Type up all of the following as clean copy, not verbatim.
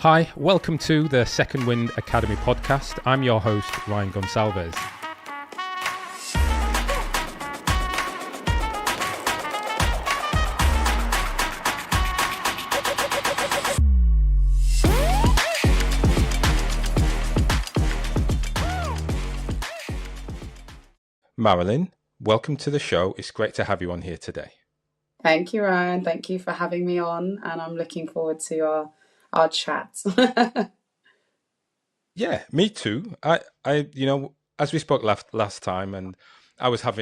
Hi, welcome to the Second Wind Academy podcast. I'm your host, Ryan Gonsalves. Marilyn, welcome to the show. It's great to have you on here today. Thank you, Ryan. Thank you for having me on, and I'm looking forward to our chat. Yeah, me too. As we spoke last time, and I thought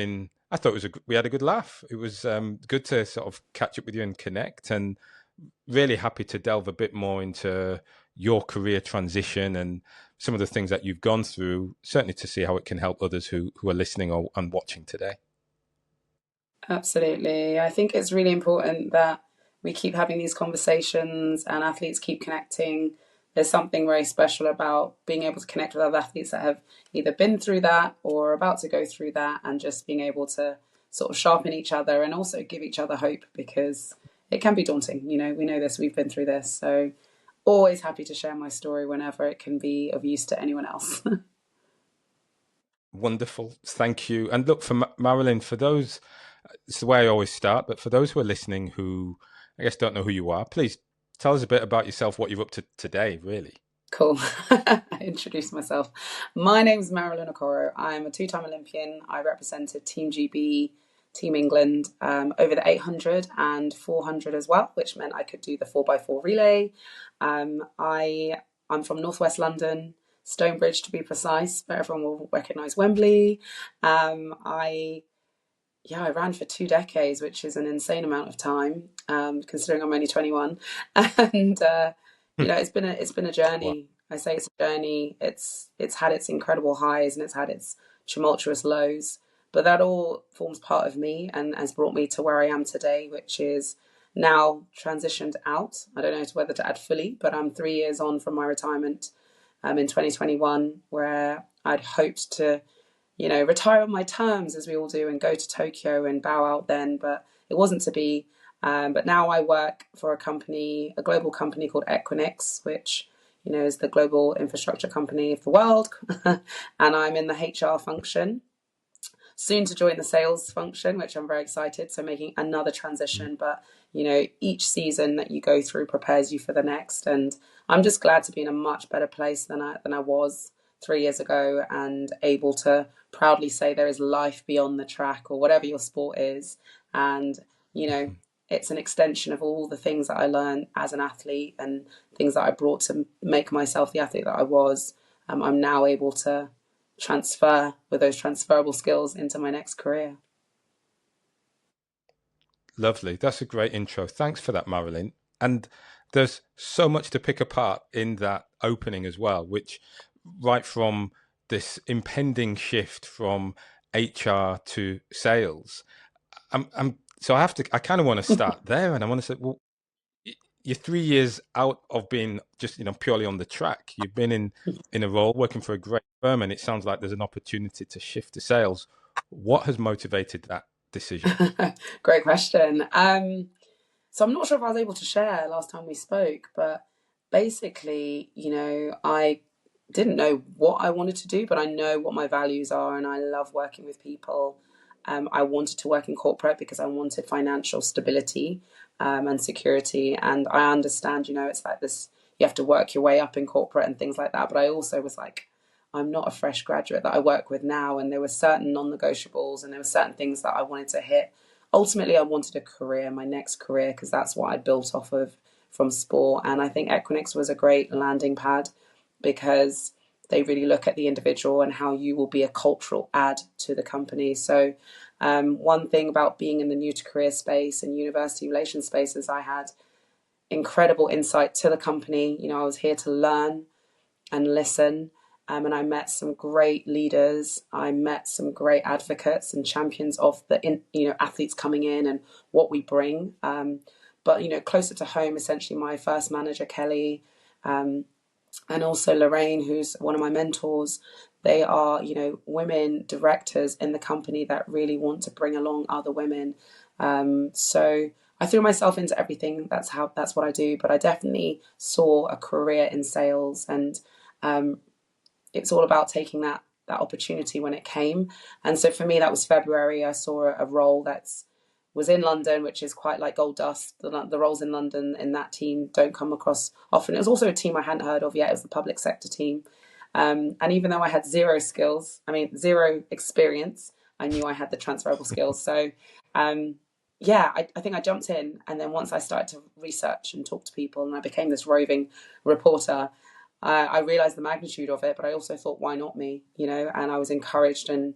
we had a good laugh. It was good to sort of catch up with you and connect, and really happy to delve a bit more into your career transition and some of the things that you've gone through, certainly to see how it can help others who are listening and watching today. Absolutely. I think it's really important that we keep having these conversations and athletes keep connecting. There's something very special about being able to connect with other athletes that have either been through that or are about to go through that, and just being able to sort of sharpen each other and also give each other hope, because it can be daunting. You know, we know this, we've been through this. So always happy to share my story whenever it can be of use to anyone else. Wonderful. Thank you. And look, for Marilyn, for those, it's the way I always start, but for those who are listening who I guess don't know who you are, please tell us a bit about yourself, what you're up to today, really. Cool. I introduced myself. My name's Marilyn Okoro. I'm a two-time Olympian. I represented Team GB, Team England, over the 800 and 400 as well, which meant I could do the 4x4 relay. I'm from Northwest London, Stonebridge to be precise, but everyone will recognise Wembley. I ran for 2 decades, which is an insane amount of time, considering I'm only 21. And it's been a journey. I say it's a journey. It's had its incredible highs and it's had its tumultuous lows, but that all forms part of me and has brought me to where I am today, which is now transitioned out. I don't know whether to add fully, but I'm 3 years on from my retirement in 2021, where I'd hoped to retire on my terms, as we all do, and go to Tokyo and bow out then, but it wasn't to be. But now I work for a global company called Equinix, which, is the global infrastructure company of the world. And I'm in the HR function, soon to join the sales function, which I'm very excited. So making another transition, but, each season that you go through prepares you for the next. And I'm just glad to be in a much better place than I was 3 years ago, and able to proudly say there is life beyond the track or whatever your sport is. And, it's an extension of all the things that I learned as an athlete and things that I brought to make myself the athlete that I was. I'm now able to transfer with those transferable skills into my next career. Lovely. That's a great intro. Thanks for that, Marilyn. And there's so much to pick apart in that opening as well, which right from this impending shift from HR to sales. I kind of want to start there, and I want to say, well, you're 3 years out of being just, purely on the track. You've been in a role working for a great firm, and it sounds like there's an opportunity to shift to sales. What has motivated that decision? Great question. So I'm not sure if I was able to share last time we spoke, but basically, I didn't know what I wanted to do, but I know what my values are, and I love working with people. I wanted to work in corporate because I wanted financial stability and security. And I understand, it's like this, you have to work your way up in corporate and things like that. But I also was like, I'm not a fresh graduate that I work with now. And there were certain non-negotiables and there were certain things that I wanted to hit. Ultimately, I wanted a career, my next career, because that's what I built off of from sport. And I think Equinix was a great landing pad because they really look at the individual and how you will be a cultural add to the company. So one thing about being in the new to career space and university relations space is I had incredible insight to the company. I was here to learn and listen. And I met some great leaders. I met some great advocates and champions of the athletes coming in and what we bring. But closer to home, essentially my first manager, Kelly, and also Lorraine, who's one of my mentors. They are, women directors in the company that really want to bring along other women. So I threw myself into everything. That's what I do. But I definitely saw a career in sales, and um, it's all about taking that opportunity when it came. And so for me, that was February. I saw a role that's was in London, which is quite like gold dust. The roles in London in that team don't come across often. It was also a team I hadn't heard of yet. It was the public sector team. And even though I had zero skills, I mean, zero experience, I knew I had the transferable skills. So, um, yeah, I think I jumped in. And then once I started to research and talk to people, and I became this roving reporter, I realized the magnitude of it, but I also thought, why not me? And I was encouraged, and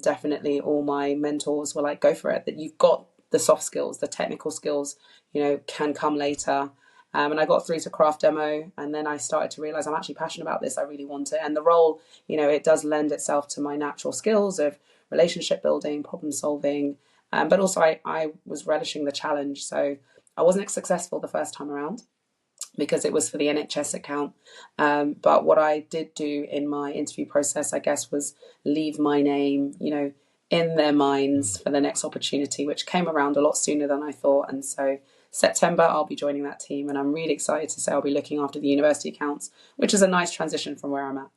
definitely all my mentors were like, go for it, that you've got the soft skills, the technical skills, can come later. And I got through to craft demo, and then I started to realize I'm actually passionate about this. I really want it. And the role, it does lend itself to my natural skills of relationship building, problem solving. But also I was relishing the challenge. So I wasn't successful the first time around because it was for the NHS account. But what I did do in my interview process, I guess, was leave my name, in their minds for the next opportunity, which came around a lot sooner than I thought. And so September, I'll be joining that team, and I'm really excited to say I'll be looking after the university accounts, which is a nice transition from where I'm at.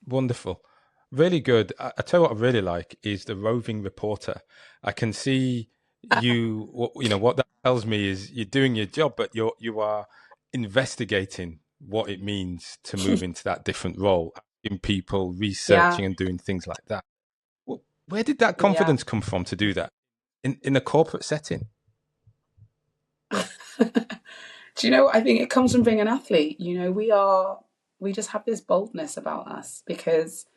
Wonderful. Really good. I tell you what I really like is the roving reporter. I can see you, what that tells me is you're doing your job, but you are investigating what it means to move into that different role, in people, Yeah, researching and doing things like that. Where did that yeah. confidence come from to do that in a corporate setting? Do you know what? I think it comes from being an athlete. We just have this boldness about us because,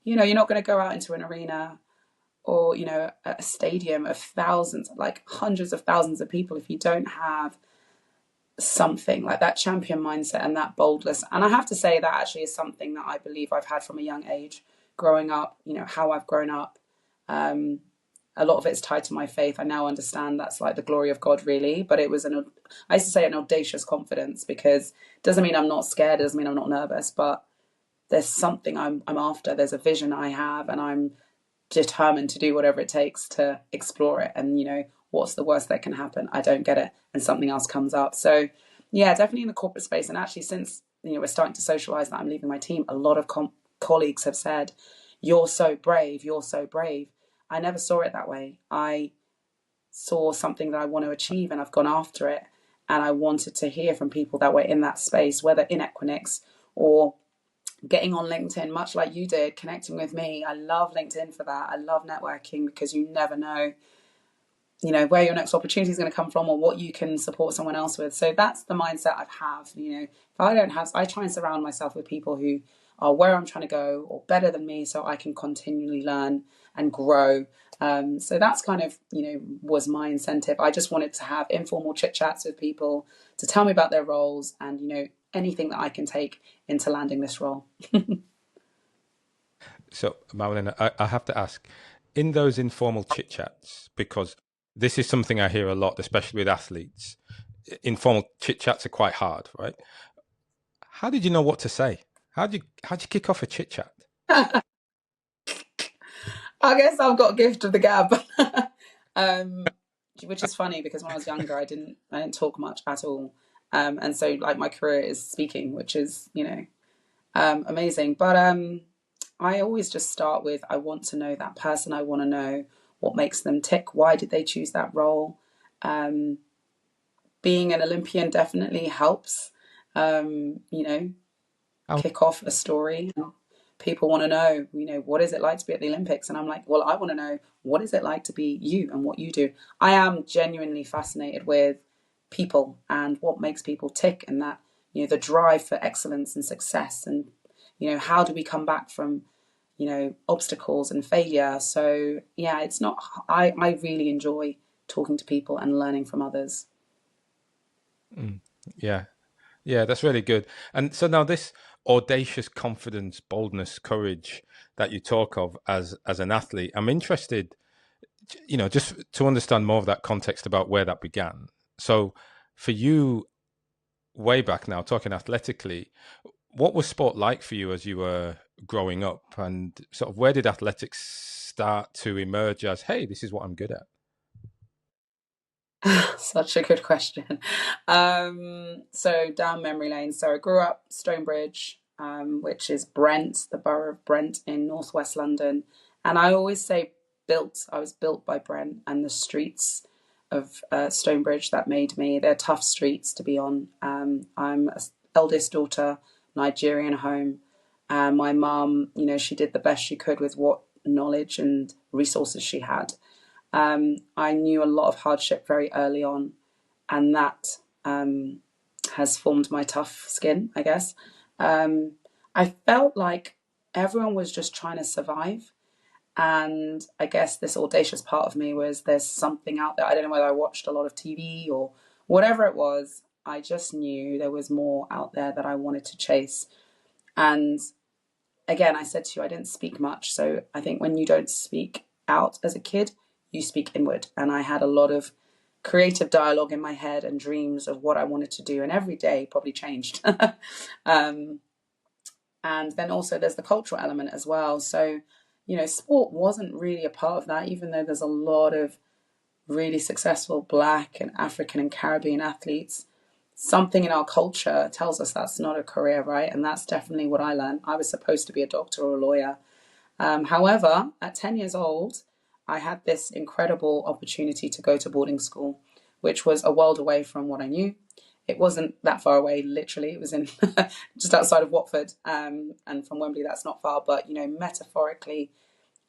you're not going to go out into an arena or, a stadium of thousands, like hundreds of thousands of people if you don't have something like that champion mindset and that boldness. And I have to say that actually is something that I believe I've had from a young age growing up, how I've grown up. Um, a lot of it's tied to my faith. I now understand that's like the glory of God, really. But it was I used to say an audacious confidence because it doesn't mean I'm not scared, it doesn't mean I'm not nervous, but there's something I'm after. There's a vision I have, and I'm determined to do whatever it takes to explore it. And what's the worst that can happen? I don't get it, and something else comes up. So yeah, definitely in the corporate space. And actually, since we're starting to socialize that I'm leaving my team, a lot of colleagues have said, "You're so brave. You're so brave." I never saw it that way. I saw something that I want to achieve, and I've gone after it. And I wanted to hear from people that were in that space, whether in Equinix or getting on LinkedIn, much like you did, connecting with me. I love LinkedIn for that. I love networking because you never know, where your next opportunity is going to come from or what you can support someone else with. So that's the mindset I have. If I don't have, I try and surround myself with people who are where I'm trying to go or better than me, so I can continually learn and grow. So that's kind of, was my incentive. I just wanted to have informal chit chats with people to tell me about their roles and, anything that I can take into landing this role. So, Marilyn, I have to ask, in those informal chit chats, because this is something I hear a lot, especially with athletes. Informal chit chats are quite hard, right? How did you know what to say? How'd you kick off a chit chat? I guess I've got a gift of the gab. um, which is funny because when I was younger, I didn't talk much at all. And so like my career is speaking, which is, amazing. But I always just start with, I want to know that person. I want to know what makes them tick. Why did they choose that role? Um, Being an Olympian definitely helps, How, kick off a story. People want to know, what is it like to be at the Olympics? And I'm like, well, I want to know, what is it like to be you and what you do? I am genuinely fascinated with people and what makes people tick, and that, the drive for excellence and success, and, how do we come back from, obstacles and failure? So yeah, it's not, I really enjoy talking to people and learning from others. yeah, yeah, that's really good. And so now this audacious confidence, boldness, courage that you talk of as an athlete, I'm interested, just to understand more of that context about where that began. So for you, way back now, talking athletically, what was sport like for you as you were growing up, and sort of where did athletics start to emerge as, hey, this is what I'm good at? Such a good question. So down memory lane. So I grew up Stonebridge, which is Brent, the borough of Brent in northwest London. And I always say built. I was built by Brent and the streets of Stonebridge that made me. They're tough streets to be on. I'm a eldest daughter, Nigerian home. My mum, she did the best she could with what knowledge and resources she had. I knew a lot of hardship very early on, and that has formed my tough skin, I guess. Um, I felt like everyone was just trying to survive. And I guess this audacious part of me was there's something out there. I don't know whether I watched a lot of TV or whatever it was. I just knew there was more out there that I wanted to chase. And again, I said to you, I didn't speak much. So I think when you don't speak out as a kid, you speak inward. And I had a lot of creative dialogue in my head and dreams of what I wanted to do. And every day probably changed. um, and then also there's the cultural element as well. So, sport wasn't really a part of that, even though there's a lot of really successful Black and African and Caribbean athletes. Something in our culture tells us that's not a career, right? And that's definitely what I learned. I was supposed to be a doctor or a lawyer. However, at 10 years old, I had this incredible opportunity to go to boarding school, which was a world away from what I knew. It wasn't that far away, literally. It was in just outside of Watford, and from Wembley, that's not far. But metaphorically,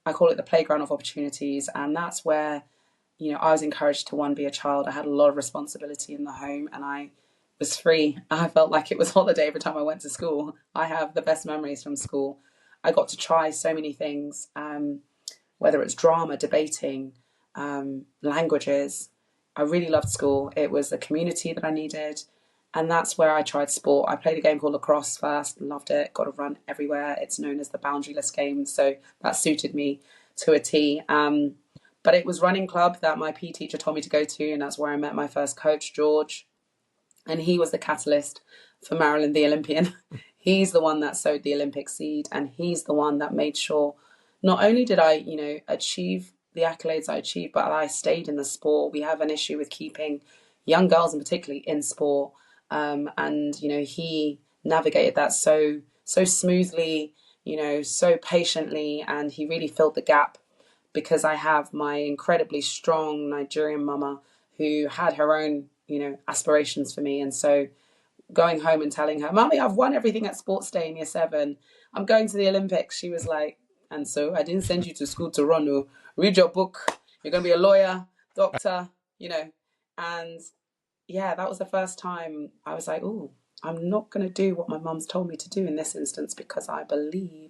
I call it the playground of opportunities, and that's where I was encouraged to be a child. I had a lot of responsibility in the home, and I was free. I felt like it was holiday every time I went to school. I have the best memories from school. I got to try so many things, whether it's drama, debating, languages. I really loved school. It was the community that I needed. And that's where I tried sport. I played a game called lacrosse first, loved it, got to run everywhere. It's known as the boundaryless game. So that suited me to a T. But it was running club that my PE teacher told me to go to. And that's where I met my first coach, George. And he was the catalyst for Marilyn the Olympian. He's the one that sowed the Olympic seed. And he's the one that made sure not only did I, achieve the accolades I achieved, but I stayed in the sport. We have an issue with keeping young girls, and particularly in sport. And he navigated that so smoothly, so patiently, and he really filled the gap because I have my incredibly strong Nigerian mama who had her own, aspirations for me. And so going home and telling her, Mommy, I've won everything at sports day in year 7. I'm going to the Olympics. She was like, and so I didn't send you to school to run. No, read your book. You're going to be a lawyer, doctor, and yeah, that was the first time I was like, oh, I'm not going to do what my mum's told me to do in this instance because I believe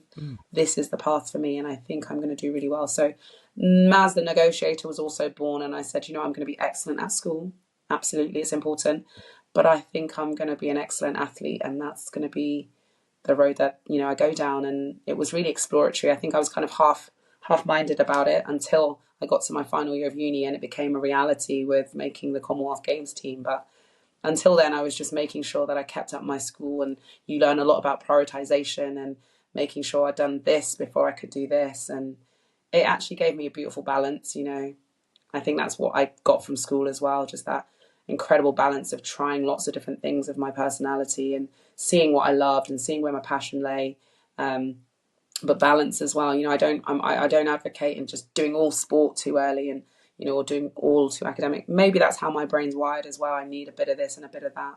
this is the path for me and I think I'm going to do really well. So Maz, the negotiator, was also born, and I said, I'm going to be excellent at school. Absolutely, it's important. But I think I'm going to be an excellent athlete, and that's going to be the road that I go down. And it was really exploratory. I think I was kind of half-minded about it until I got to my final year of uni, and it became a reality with making the Commonwealth Games team. But until then, I was just making sure that I kept up my school, and you learn a lot about prioritization and making sure I'd done this before I could do this. And it actually gave me a beautiful balance. I think that's what I got from school as well, just that incredible balance of trying lots of different things of my personality and seeing what I loved and seeing where my passion lay. But balance as well. I don't advocate in just doing all sport too early and or doing all too academic. Maybe that's how my brain's wired as well. I need a bit of this and a bit of that.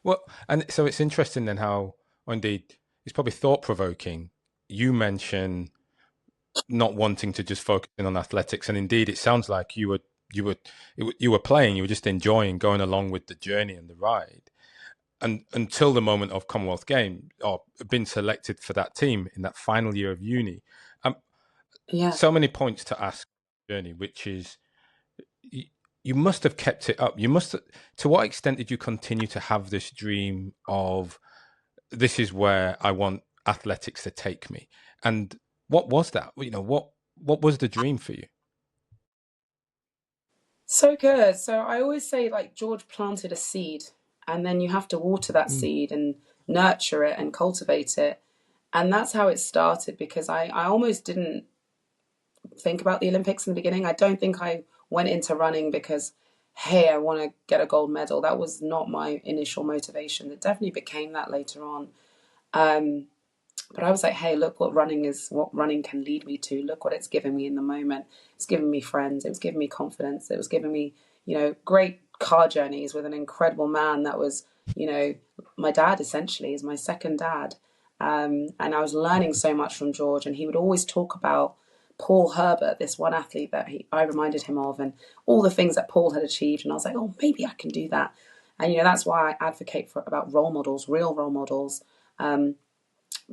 Well, and so it's interesting then how, or indeed, it's probably thought provoking. You mention not wanting to just focus in on athletics, and indeed, it sounds like you were playing. You were just enjoying going along with the journey and the ride. And until the moment of Commonwealth Games or being selected for that team in that final year of uni. Yeah. So many points to ask journey, which is you must have kept it up. To what extent did you continue to have this dream of this is where I want athletics to take me? And what was that? What was the dream for you? So good. So I always say, like, George planted a seed, and then you have to water that seed and nurture it and cultivate it. And that's how it started, because I almost didn't think about the Olympics in the beginning. I don't think I went into running because, hey, I want to get a gold medal. That was not my initial motivation. It definitely became that later on. Um, but I was like, hey, look what running can lead me to. Look what it's given me in the moment. It's given me friends. It was giving me confidence. It was giving me, great car journeys with an incredible man that was, my dad essentially is my second dad. And I was learning so much from George, and he would always talk about Paul Herbert, this one athlete that I reminded him of, and all the things that Paul had achieved. And I was like, oh, maybe I can do that. And that's why I advocate about role models, real role models.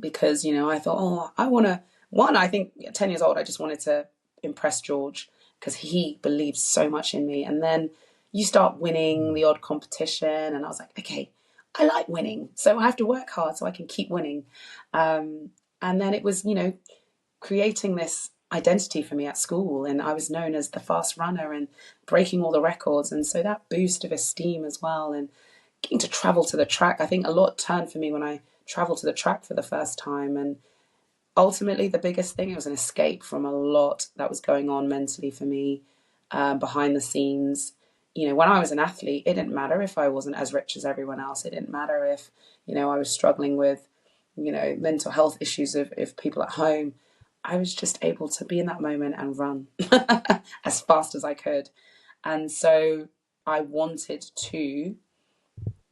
Because I thought, oh, I want to. One, I think at 10 years old, I just wanted to impress George because he believed so much in me. And then you start winning the odd competition, and I was like, okay, I like winning, so I have to work hard so I can keep winning. And then it was, creating this identity for me at school, and I was known as the fast runner and breaking all the records, and so that boost of esteem as well, and getting to travel to the track. I think a lot turned for me when I traveled to the track for the first time, and ultimately the biggest thing, it was an escape from a lot that was going on mentally for me, behind the scenes. When I was an athlete, it didn't matter if I wasn't as rich as everyone else. It didn't matter if I was struggling with mental health issues of people at home. I was just able to be in that moment and run as fast as I could. And so I wanted to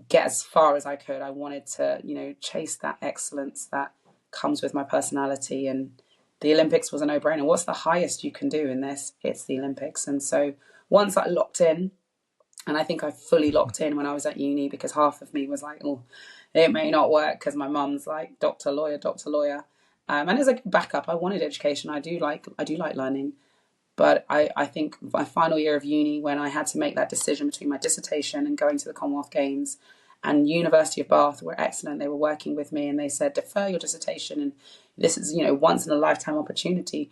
get as far as I could. I wanted to, chase that excellence that comes with my personality. And the Olympics was a no-brainer. What's the highest you can do in this? It's the Olympics. And so once I locked in, and I think I fully locked in when I was at uni, because half of me was like, oh, it may not work because my mum's like doctor, lawyer, doctor, lawyer. And as a backup, I wanted education. I do like learning. But I think my final year of uni, when I had to make that decision between my dissertation and going to the Commonwealth Games, and University of Bath were excellent. They were working with me, and they said, defer your dissertation, and this is, once in a lifetime opportunity.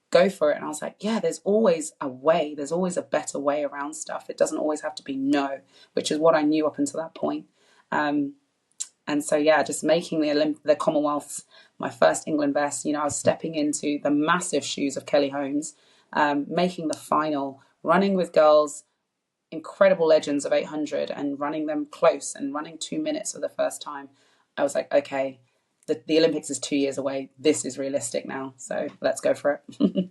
Go for it. And I was like, yeah, there's always a way. There's always a better way around stuff. It doesn't always have to be no, which is what I knew up until that point. And so, yeah, just making the Commonwealths my first England best. I was stepping into the massive shoes of Kelly Holmes, making the final, running with girls, incredible legends of 800, and running them close and running 2 minutes for the first time. I was like, okay, the Olympics is 2 years away. This is realistic now. So let's go for it.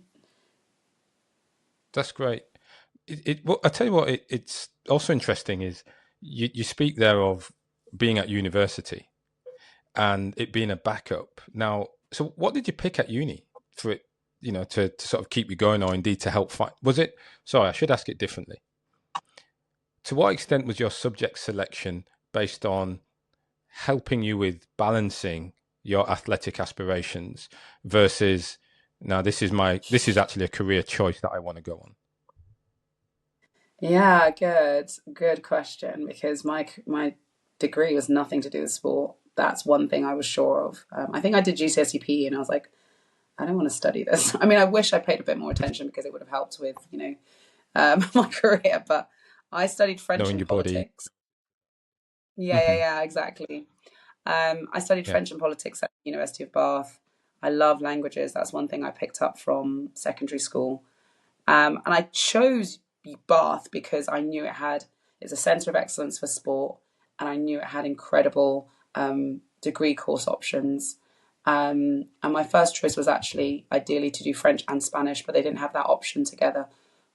That's great. I tell you what, it's also interesting is you speak there of being at university and it being a backup. Now, so what did you pick at uni for it, to sort of keep you going, or indeed to help fight? Was it, sorry, I should ask it differently. To what extent was your subject selection based on helping you with balancing your athletic aspirations versus, now this is actually a career choice that I want to go on? Yeah, good question. Because my degree was nothing to do with sport. That's one thing I was sure of. I think I did GCSE and I was like, I don't want to study this. I mean, I wish I paid a bit more attention because it would have helped with, my career. But I studied French Knowing and your body. politics. Yeah, yeah, Hmm. yeah, exactly. I studied Yeah. French and politics at the University of Bath. I love languages. That's one thing I picked up from secondary school. And I chose Bath because I knew it's a centre of excellence for sport, and I knew it had incredible degree course options. And my first choice was actually ideally to do French and Spanish, but they didn't have that option together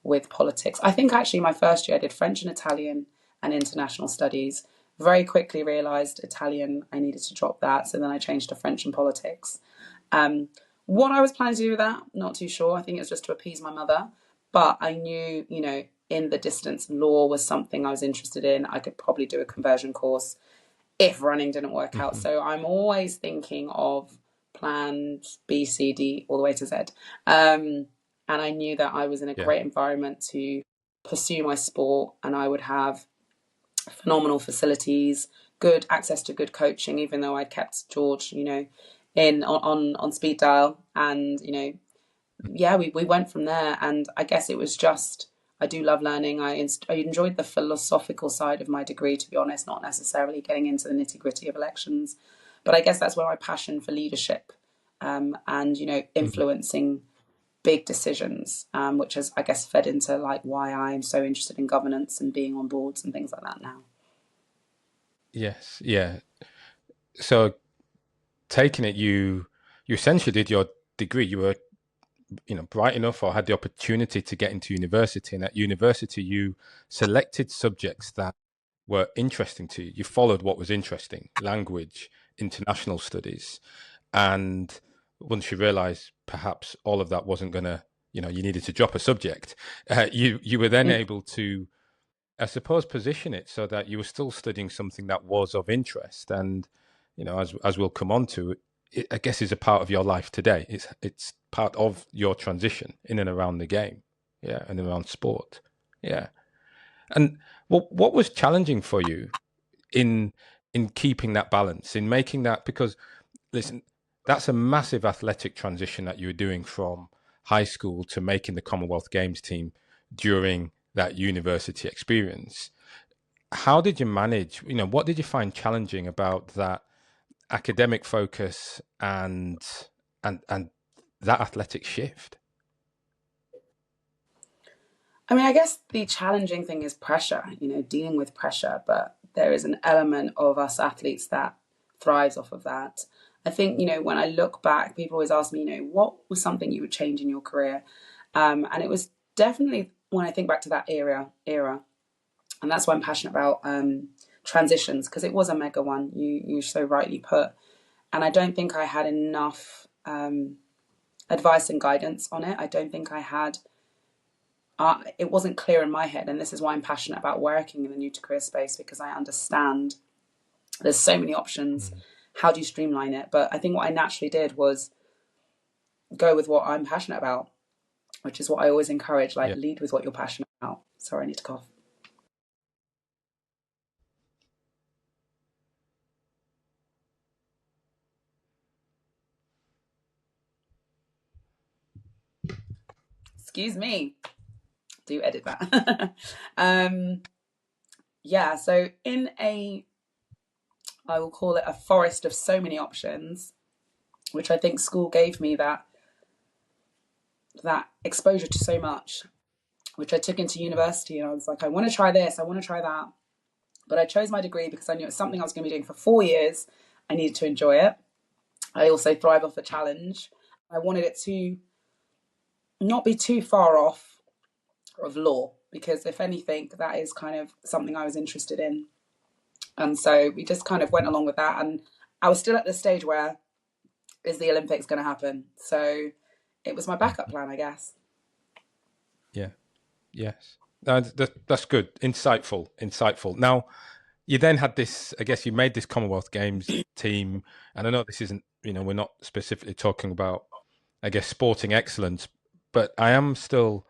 with politics. I think actually my first year I did French and Italian and international studies. Very quickly realised Italian, I needed to drop that, so then I changed to French and politics. Um, what I was planning to do with that, not too sure. I think it was just to appease my mother. But I knew, in the distance, law was something I was interested in. I could probably do a conversion course if running didn't work out. Hmm. So I'm always thinking of plans B, C, D, all the way to Z. Um, and I knew that I was in a Yeah. great environment to pursue my sport, and I would have phenomenal facilities, good access to good coaching, even though I kept George, in on speed dial. And yeah, we went from there. And I guess it was just, I do love learning. I enjoyed the philosophical side of my degree, to be honest, not necessarily getting into the nitty gritty of elections. But I guess that's where my passion for leadership, and Hmm. influencing big decisions, which has, I guess, fed into like why I'm so interested in governance and being on boards and things like that now. Yes, yeah. So taking it, you essentially did your degree. You were, bright enough or had the opportunity to get into university, and at university you selected subjects that were interesting to you. You followed what was interesting: language, international studies. And once you realize perhaps all of that wasn't gonna, you needed to drop a subject, you were then Mm. able to, I suppose, position it so that you were still studying something that was of interest. And as we'll come on to, it, I guess, is a part of your life today. It's part of your transition in and around the game, yeah, and around sport, yeah. And what was challenging for you in keeping that balance, in making that, because listen, that's a massive athletic transition that you were doing from high school to making the Commonwealth Games team during that university experience. How did you manage? What did you find challenging about that academic focus and that athletic shift? I mean, I guess the challenging thing is pressure, dealing with pressure, but there is an element of us athletes that thrives off of that. I think, when I look back, people always ask me, what was something you would change in your career? And it was definitely when I think back to that era, and that's why I'm passionate about transitions, because it was a mega one. You so rightly put, and I don't think I had enough advice and guidance on it. I don't think I had. It wasn't clear in my head, and this is why I'm passionate about working in the new to career space, because I understand there's so many options. Mm. How do you streamline it? But I think what I naturally did was go with what I'm passionate about, which is what I always encourage, like Yeah. lead with what you're passionate about. Sorry, I need to cough. Excuse me. Do edit that. Yeah, so in I will call it a forest of so many options, which I think school gave me that exposure to so much, which I took into university, and I was like, I want to try this, I want to try that. But I chose my degree because I knew it's something I was going to be doing for 4 years. I needed to enjoy it. I also thrive off a challenge. I wanted it to not be too far off of law, because if anything, that is kind of something I was interested in. And so we just kind of went along with that. And I was still at the stage where, is the Olympics going to happen? So it was my backup plan, I guess. Yeah. Yes. That's good. Insightful. Now, you then had this, I guess you made this Commonwealth Games team, and I know this isn't, we're not specifically talking about, I guess, sporting excellence, but I am still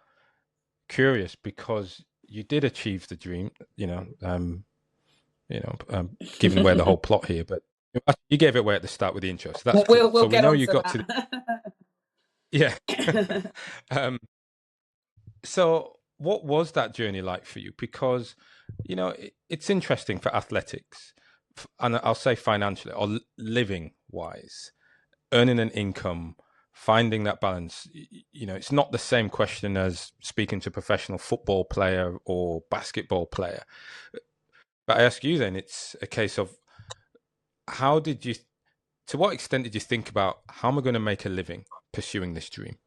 curious because you did achieve the dream, giving away the whole plot here, but you gave it away at the start with the intro, so that's cool. We'll So we get know on you to got to yeah. that. um, so what was that journey like for you? Because, it's interesting for athletics, and I'll say financially or living wise, earning an income, finding that balance. It's not the same question as speaking to a professional football player or basketball player. But I ask you then, it's a case of how did you, to what extent did you think about how am I going to make a living pursuing this dream?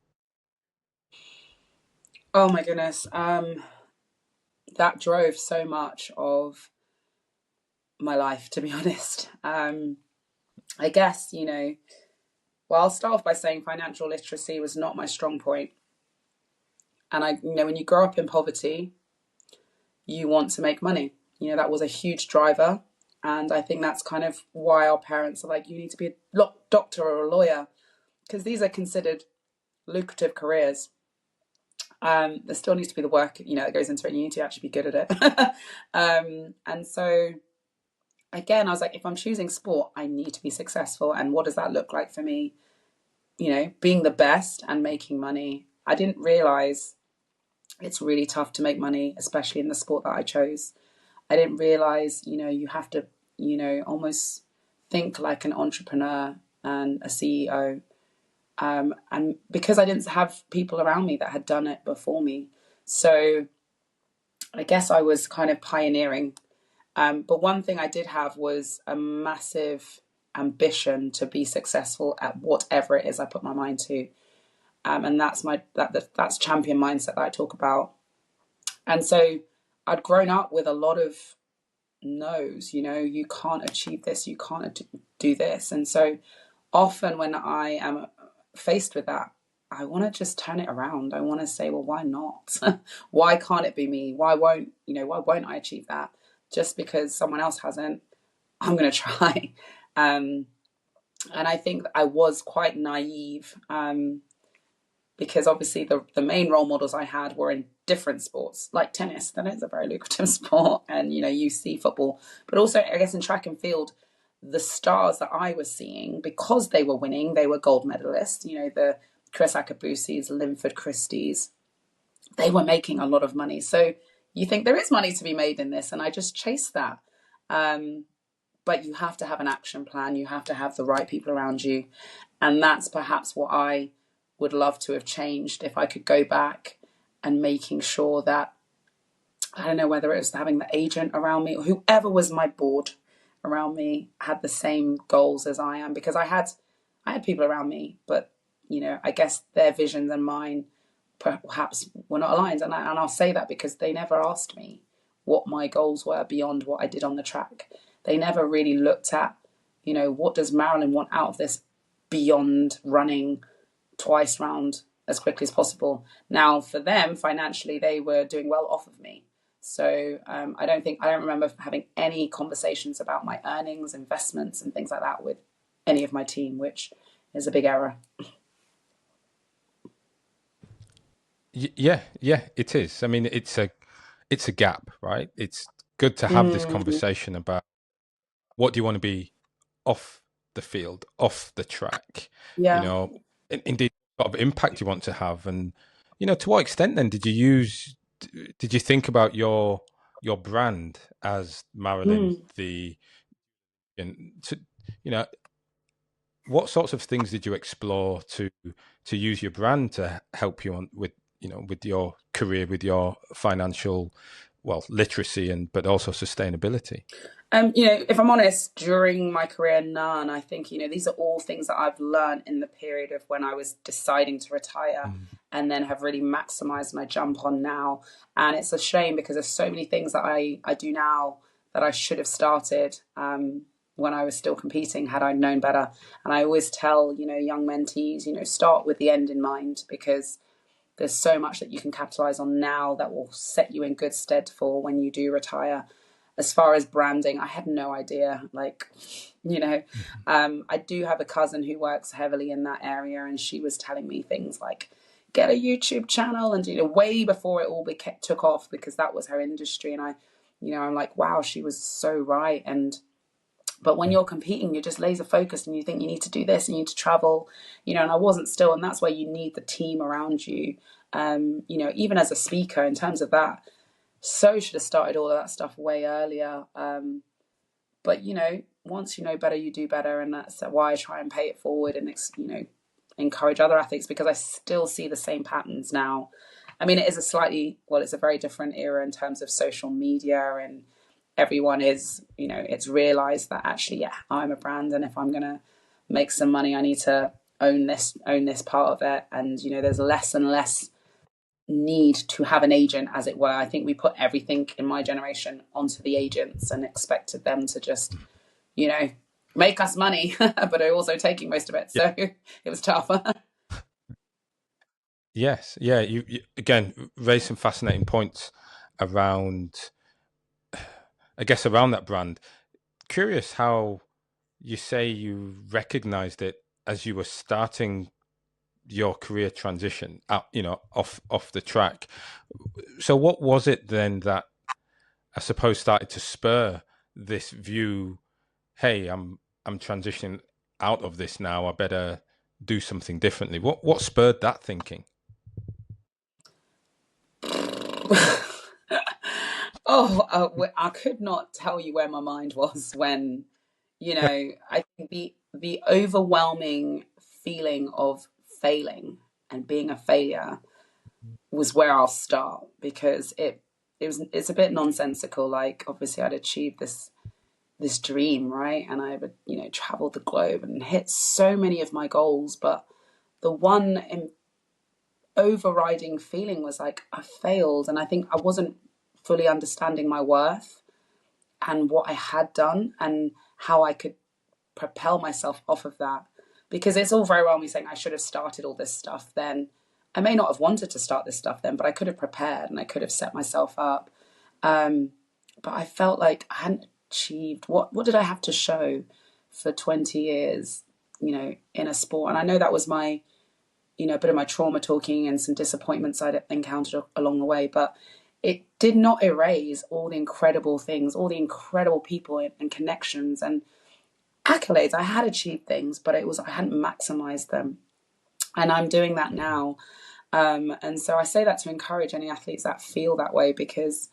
Oh my goodness. That drove so much of my life, to be honest. I guess, well, I'll start off by saying financial literacy was not my strong point. And when you grow up in poverty, you want to make money. That was a huge driver. And I think that's kind of why our parents are like, you need to be a doctor or a lawyer, because these are considered lucrative careers. There still needs to be the work, that goes into it, and you need to actually be good at it. And so, again, I was like, if I'm choosing sport, I need to be successful. And what does that look like for me? Being the best and making money. I didn't realize it's really tough to make money, especially in the sport that I chose. I didn't realize, you have to, almost think like an entrepreneur and a CEO. And because I didn't have people around me that had done it before me, so I guess I was kind of pioneering. But one thing I did have was a massive ambition to be successful at whatever it is I put my mind to, and that's champion mindset that I talk about. And so I'd grown up with a lot of no's. You can't achieve this, you can't do this, and so often when I am faced with that, I want to just turn it around. I want to say, well, why not? Why can't it be me? Why won't I achieve that? Just because someone else hasn't, I'm going to try. Um, and I think that I was quite naive, because obviously the main role models I had were in different sports, like tennis. That is a very lucrative sport, and you see football, but also I guess in track and field, the stars that I was seeing, because they were winning, they were gold medalists. The Chris Akabusis, Linford Christies, they were making a lot of money. So you think there is money to be made in this, and I just chased that. Um, but you have to have an action plan. You have to have the right people around you. And that's perhaps what I would love to have changed if I could go back, and making sure that, I don't know whether it was having the agent around me or whoever was my board around me had the same goals as I am, because I had people around me, but I guess their visions and mine perhaps were not aligned. And I'll say that because they never asked me what my goals were beyond what I did on the track. They never really looked at, what does Marilyn want out of this beyond running twice round as quickly as possible. Now, for them, financially, they were doing well off of me. So I don't remember having any conversations about my earnings, investments, and things like that with any of my team, which is a big error. Yeah, yeah, it is. I mean, it's a gap, right? It's good to have this Mm, conversation about what do you want to be off the field, off the track, you yeah. know, indeed, what sort of impact you want to have, and to what extent then did you think about your brand as Marilyn Mm. the, and to, you know, what sorts of things did you explore to use your brand to help you on with with your career, with your financial, well, literacy, and but also sustainability? If I'm honest, during my career, none. I think, these are all things that I've learned in the period of when I was deciding to retire, Mm. and then have really maximized my jump on now. And it's a shame because there's so many things that I do now that I should have started, when I was still competing, had I known better. And I always tell, young mentees, start with the end in mind, because there's so much that you can capitalize on now that will set you in good stead for when you do retire. As far as branding, I had no idea. You know, I do have a cousin who works heavily in that area, and she was telling me things like, get a YouTube channel, and way before it all took off, because that was her industry. And I'm like, wow, she was so right. But when you're competing, you're just laser focused, and you think you need to do this, and you need to travel, and I wasn't still. And that's where you need the team around you. Even as a speaker, in terms of that, so should have started all of that stuff way earlier. But once you know better, you do better, and that's why I try and pay it forward, and encourage other athletes, because I still see the same patterns now. I mean, it's a very different era in terms of social media, and everyone is, it's realized that actually, yeah, I'm a brand, and if I'm gonna make some money, I need to own this part of it. And there's less and less need to have an agent, as it were. I think we put everything in my generation onto the agents and expected them to just, you know, make us money, but are also taking most of it. Yeah. So it was tough. Yes. Yeah. You again raised some fascinating points around, I guess, around that brand. Curious how you say you recognized it as you were starting your career transition out, off the track. So what was it then that, I suppose, started to spur this view? Hey, I'm transitioning out of this now. I better do something differently. What spurred that thinking? I could not tell you where my mind was when, I think the overwhelming feeling of failing and being a failure was where I'll start, because it's a bit nonsensical. Like, obviously I'd achieved this dream, right? And I would, travel the globe and hit so many of my goals, but the one overriding feeling was like I failed, and I think I wasn't fully understanding my worth and what I had done and how I could propel myself off of that. Because it's all very well me saying I should have started all this stuff then. I may not have wanted to start this stuff then, but I could have prepared and I could have set myself up. But I felt like I hadn't achieved what did I have to show for 20 years, in a sport. And I know that was my, a bit of my trauma talking and some disappointments I'd encountered along the way, but it did not erase all the incredible things, all the incredible people and connections and accolades. I had achieved things, but I hadn't maximized them. And I'm doing that now. And so I say that to encourage any athletes that feel that way, because,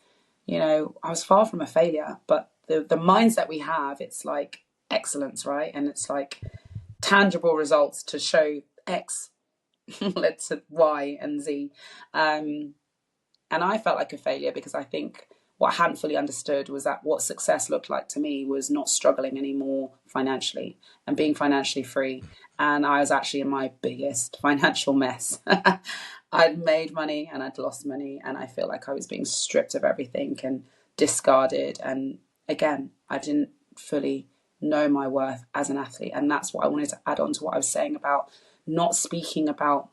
I was far from a failure, but the mindset we have, it's like excellence, right? And it's like tangible results to show X led to Y and Z. And I felt like a failure because I think what I hadn't fully understood was that what success looked like to me was not struggling anymore financially and being financially free. And I was actually in my biggest financial mess. I'd made money and I'd lost money, and I feel like I was being stripped of everything and discarded. And again, I didn't fully know my worth as an athlete. And that's what I wanted to add on to what I was saying about not speaking about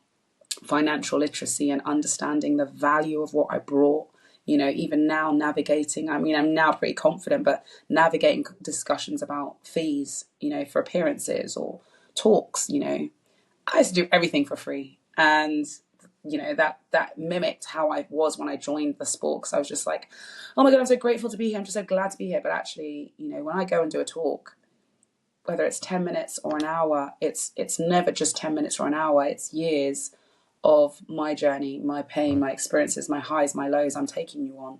financial literacy and understanding the value of what I brought. Even now navigating, I'm now pretty confident, but navigating discussions about fees, for appearances or talks, I used to do everything for free. And, that mimicked how I was when I joined the sport. Because I was just like, oh my God, I'm so grateful to be here. I'm just so glad to be here. But actually, when I go and do a talk, whether it's 10 minutes or an hour, it's never just 10 minutes or an hour. It's years of my journey, my pain, my experiences, my highs, my lows I'm taking you on.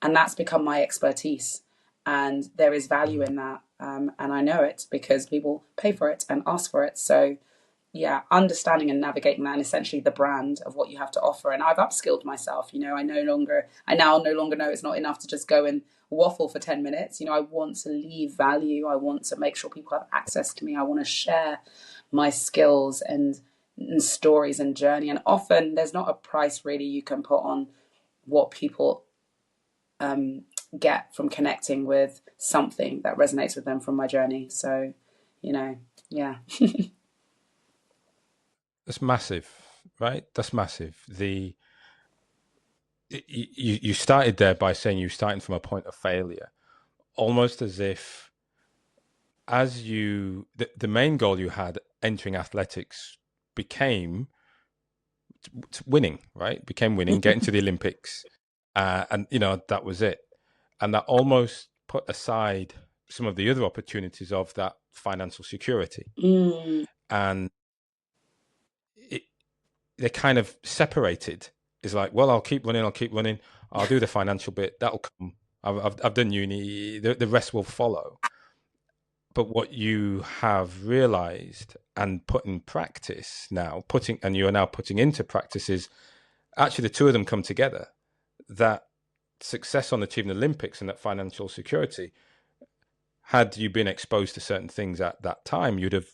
And that's become my expertise. And there is value in that. And I know it because people pay for it and ask for it. So yeah, understanding and navigating that, and essentially the brand of what you have to offer. And I've upskilled myself. I now no longer know it's not enough to just go and waffle for 10 minutes. I want to leave value. I want to make sure people have access to me. I want to share my skills and stories and journey. And often there's not a price really you can put on what people get from connecting with something that resonates with them from my journey. So, yeah. That's massive, right? That's massive. You started there by saying you started from a point of failure, almost as if the main goal you had entering athletics became winning, right? Became winning, getting to the Olympics, and that was it. And that almost put aside some of the other opportunities of that financial security, and they're kind of separated. It's like, well, I'll keep running, I'll do the financial bit, that'll come. I've done uni, the rest will follow. But what you have realized and put in practice now, you are now putting into practice, is actually the two of them come together. That success on achieving the Olympics and that financial security, had you been exposed to certain things at that time, you'd have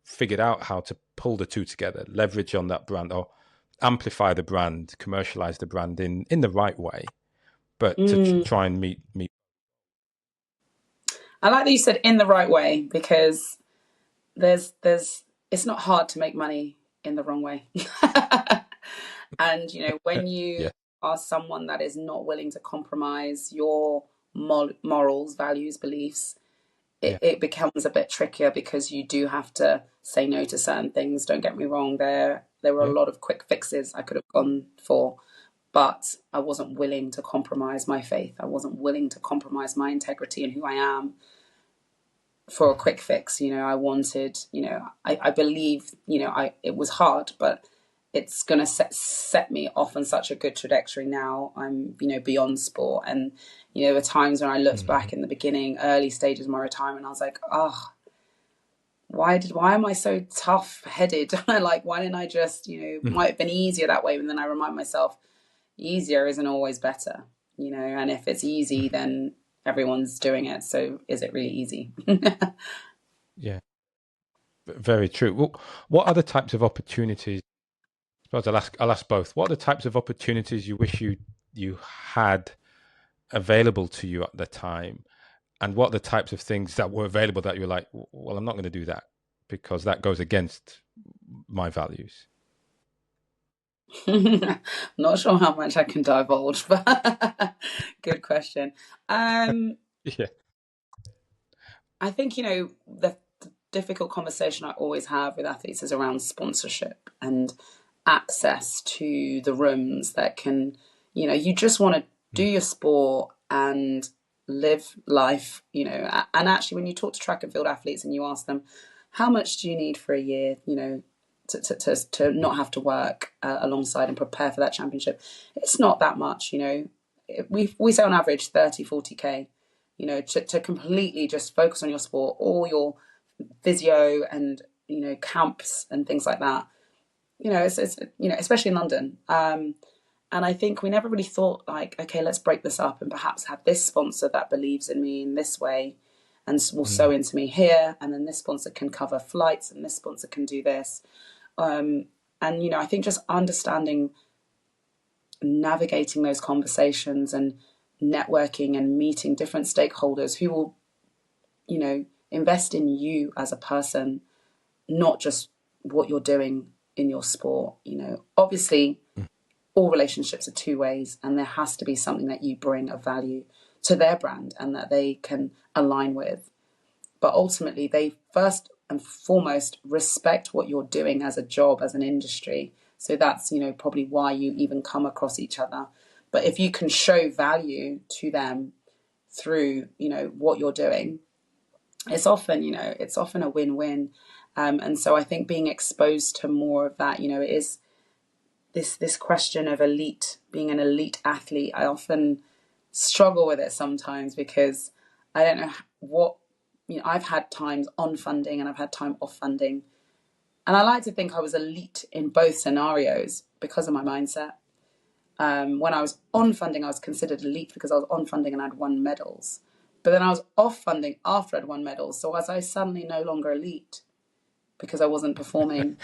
figured out how to pull the two together, leverage on that brand, or amplify the brand, commercialize the brand in the right way, but to try and meet. I like that you said in the right way, because it's not hard to make money in the wrong way. And, when you Yeah. are someone that is not willing to compromise your morals, values, beliefs, it becomes a bit trickier, because you do have to say no to certain things. Don't get me wrong. There were a lot of quick fixes I could have gone for, but I wasn't willing to compromise my faith. I wasn't willing to compromise my integrity and who I am for a quick fix. I wanted, I believe, it was hard, but it's going to set me off on such a good trajectory now. I'm, beyond sport. And, there were times when I looked back in the beginning, early stages of my retirement, I was like, oh, why am I so tough headed? Like, why didn't I just, might have been easier that way. And then I remind myself, easier isn't always better, and if it's easy, then everyone's doing it. So is it really easy? Yeah, very true. Well, what are the types of opportunities? I suppose I'll ask both. What are the types of opportunities you wish you had available to you at the time, and what are the types of things that were available that you're like, well, I'm not going to do that because that goes against my values. Not sure how much I can divulge, but good question. Um, Yeah. I think, the difficult conversation I always have with athletes is around sponsorship and access to the rooms that can, you just want to do Mm. your sport and live life, and actually when you talk to track and field athletes and you ask them, how much do you need for a year, to not have to work alongside and prepare for that championship? It's not that much, we say on average 30-40K, to completely just focus on your sport, all your physio and camps and things like that. It's especially in London. And I think we never really thought like, okay, let's break this up and perhaps have this sponsor that believes in me in this way and will sew Mm. into me here, and then this sponsor can cover flights and this sponsor can do this. And I think just understanding, navigating those conversations and networking and meeting different stakeholders who will, invest in you as a person, not just what you're doing in your sport. Obviously, all relationships are two ways, and there has to be something that you bring of value to their brand and that they can align with. But ultimately, they first and foremost respect what you're doing as a job, as an industry. So that's, probably why you even come across each other. But if you can show value to them through, what you're doing, it's often a win-win. And so I think being exposed to more of that, it is this question of being an elite athlete. I often struggle with it sometimes because I don't know what, I've had times on funding and I've had time off funding. And I like to think I was elite in both scenarios because of my mindset. When I was on funding, I was considered elite because I was on funding and I'd won medals. But then I was off funding after I'd won medals. So was I suddenly no longer elite because I wasn't performing,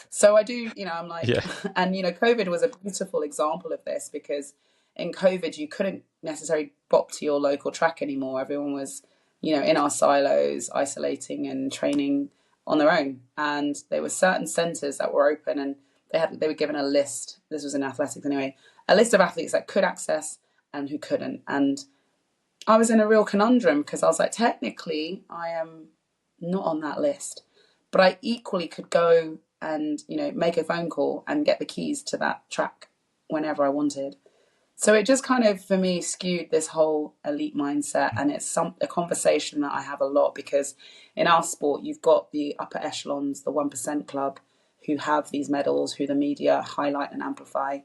So I do, I'm like, Yeah. and, COVID was a beautiful example of this because in COVID, you couldn't necessarily bop to your local track anymore. Everyone was, in our silos, isolating and training on their own. And there were certain centres that were open and they were given a list. This was in athletics anyway, a list of athletes that could access and who couldn't. And I was in a real conundrum because I was like, technically, I am not on that list, but I equally could go and make a phone call and get the keys to that track whenever I wanted. So it just kind of for me skewed this whole elite mindset, and it's a conversation that I have a lot because in our sport you've got the upper echelons, the 1% club, who have these medals, who the media highlight and amplify,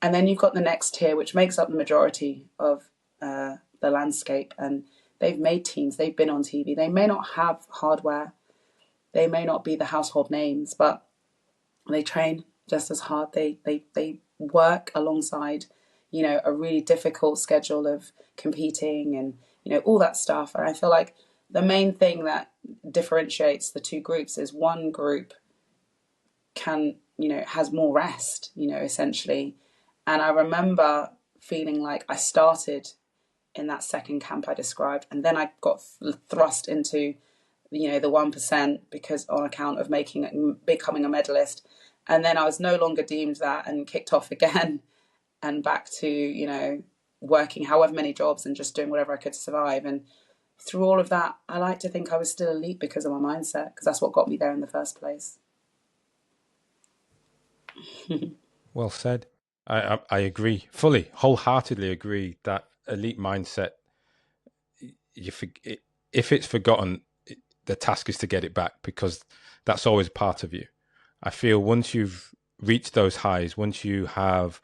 and then you've got the next tier, which makes up the majority of the landscape, and they've made teams, they've been on TV, they may not have hardware, they may not be the household names, but they train just as hard. They work alongside, a really difficult schedule of competing and, all that stuff. And I feel like the main thing that differentiates the two groups is one group can, has more rest, essentially. And I remember feeling like I started in that second camp I described, and then I got thrust into the 1% because on account of becoming a medalist, and then I was no longer deemed that and kicked off again and back to working however many jobs and just doing whatever I could to survive. And through all of that, I like to think I was still elite because of my mindset, because that's what got me there in the first place. Well said. I agree fully, wholeheartedly agree that elite mindset. You if it's forgotten, the task is to get it back because that's always part of you. I feel once you've reached those highs, once you have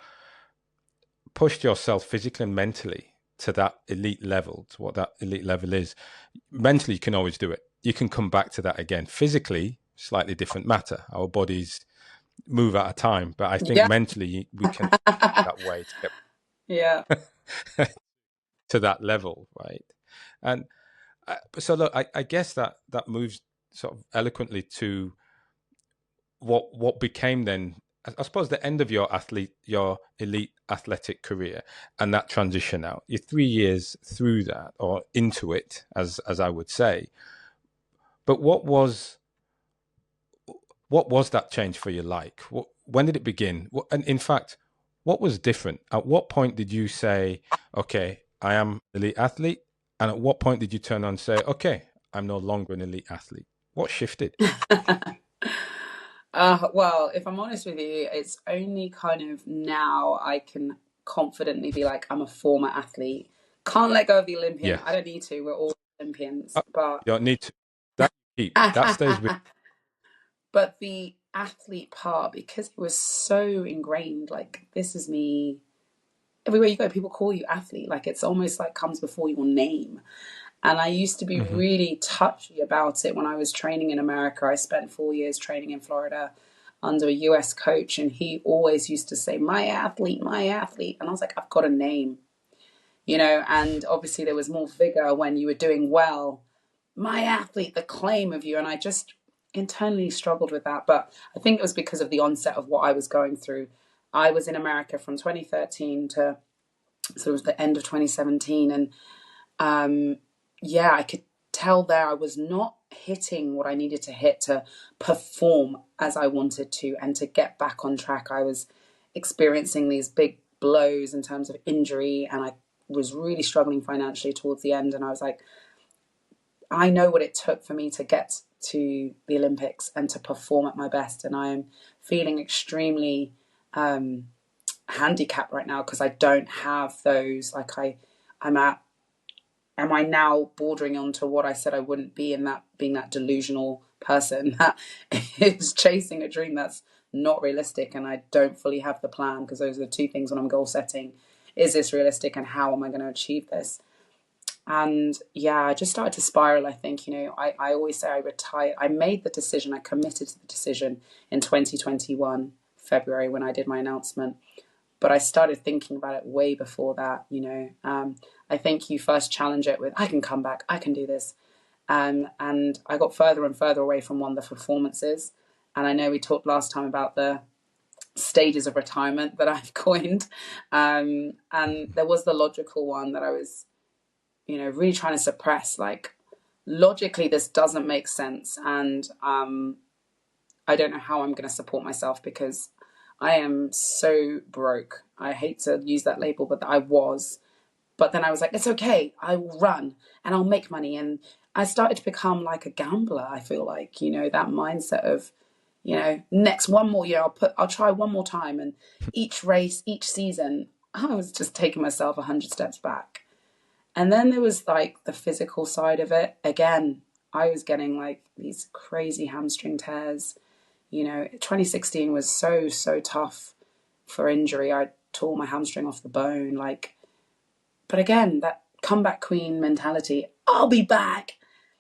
pushed yourself physically and mentally to that elite level, to what that elite level is, mentally you can always do it. you can come back to that again. Physically, slightly different matter. Our bodies move at a time, but I think Yeah. mentally we can that way to Yeah. get to that level, right? And so look, I guess that moves sort of eloquently to what became then, I suppose, the end of your elite athletic career, and that transition out. You're 3 years through that, or into it, as I would say. But what was that change for you like? When did it begin? And in fact, what was different? At what point did you say, okay, I am an elite athlete? And at what point did you turn on and say, okay, I'm no longer an elite athlete? What shifted? Well, if I'm honest with you, it's only kind of now I can confidently be like, I'm a former athlete. Can't let go of the Olympian. I Yes. don't need to. We're all Olympians. Uh, But you don't need to. That keep. That stays with. but the athlete part, because it was so ingrained, like this is me. Everywhere you go, people call you athlete. Like it's almost like comes before your name. And I used to be Hmm. really touchy about it when I was training in America. I spent 4 years training in Florida under a US coach, and he always used to say, my athlete, my athlete. And I was like, I've got a name, and obviously there was more vigor when you were doing well. My athlete, the claim of you. And I just internally struggled with that. But I think it was because of the onset of what I was going through. I was in America from 2013 to sort of the end of 2017. And yeah, I could tell there I was not hitting what I needed to hit to perform as I wanted to and to get back on track. I was experiencing these big blows in terms of injury, and I was really struggling financially towards the end. And I was like, I know what it took for me to get to the Olympics and to perform at my best. And I am feeling extremely handicapped right now because I don't have those. I'm at am I now bordering onto what I said I wouldn't be, in that being that delusional person that is chasing a dream that's not realistic, and I don't fully have the plan, because those are the two things when I'm goal setting. Is this realistic, and how am I going to achieve this? And yeah, I just started to spiral. I think, I always say I retired. I made the decision, I committed to the decision in 2021, February, when I did my announcement. But I started thinking about it way before that. I think you first challenge it with, I can come back, I can do this. And I got further and further away from one of the performances. And I know we talked last time about the stages of retirement that I've coined. And there was the logical one that I was, really trying to suppress. Like, logically, this doesn't make sense. And I don't know how I'm going to support myself, because I am so broke. I hate to use that label, but I was. But then I was like, it's okay. I will run and I'll make money. And I started to become like a gambler. I feel like, that mindset of, next one more year, I'll try one more time. And each race, each season, I was just taking myself 100 steps back. And then there was like the physical side of it. Again, I was getting like these crazy hamstring tears. 2016 was so, so tough for injury. I tore my hamstring off the bone. But again, that comeback queen mentality, I'll be back.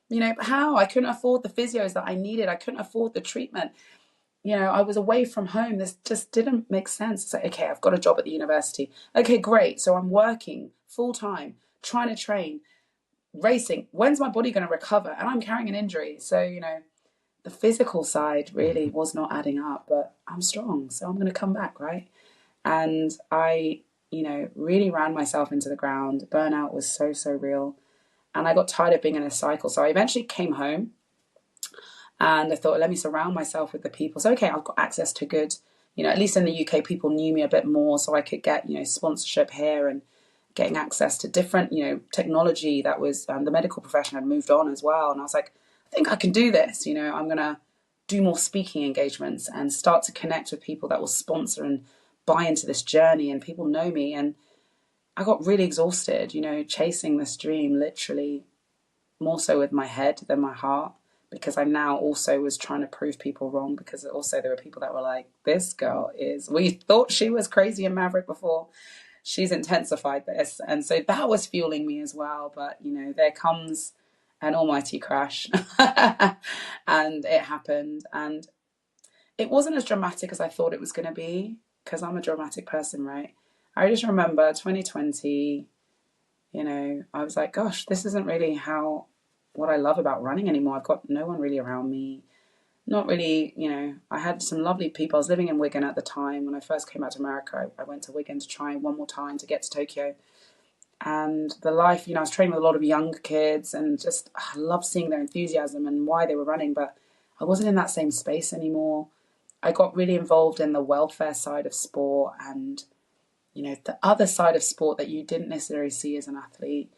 But how? I couldn't afford the physios that I needed. I couldn't afford the treatment. I was away from home. This just didn't make sense. It's like, okay, I've got a job at the university. Okay, great. So I'm working full time, trying to train, racing. When's my body going to recover? And I'm carrying an injury. So, the physical side really was not adding up, but I'm strong. So I'm going to come back, right? And I, really ran myself into the ground. Burnout was so, so real. And I got tired of being in a cycle. So I eventually came home, and I thought, let me surround myself with the people. So, okay, I've got access to good, at least in the UK, people knew me a bit more. So I could get, sponsorship here, and getting access to different, technology that was, the medical profession had moved on as well. And I was like, I think I can do this. I'm going to do more speaking engagements and start to connect with people that will sponsor and buy into this journey, and people know me. And I got really exhausted, chasing this dream, literally more so with my head than my heart, because I now also was trying to prove people wrong, because also there were people that were like, this girl we thought she was crazy and maverick before. She's intensified this. And so that was fueling me as well. But, there comes an almighty crash. And it happened. And it wasn't as dramatic as I thought it was going to be, because I'm a dramatic person, right? I just remember 2020, I was like, gosh, this isn't really what I love about running anymore. I've got no one really around me. Not really, I had some lovely people. I was living in Wigan at the time. When I first came out to America, I went to Wigan to try one more time to get to Tokyo. And the life, I was training with a lot of young kids, and just I loved seeing their enthusiasm and why they were running, but I wasn't in that same space anymore. I got really involved in the welfare side of sport, and the other side of sport that you didn't necessarily see as an athlete.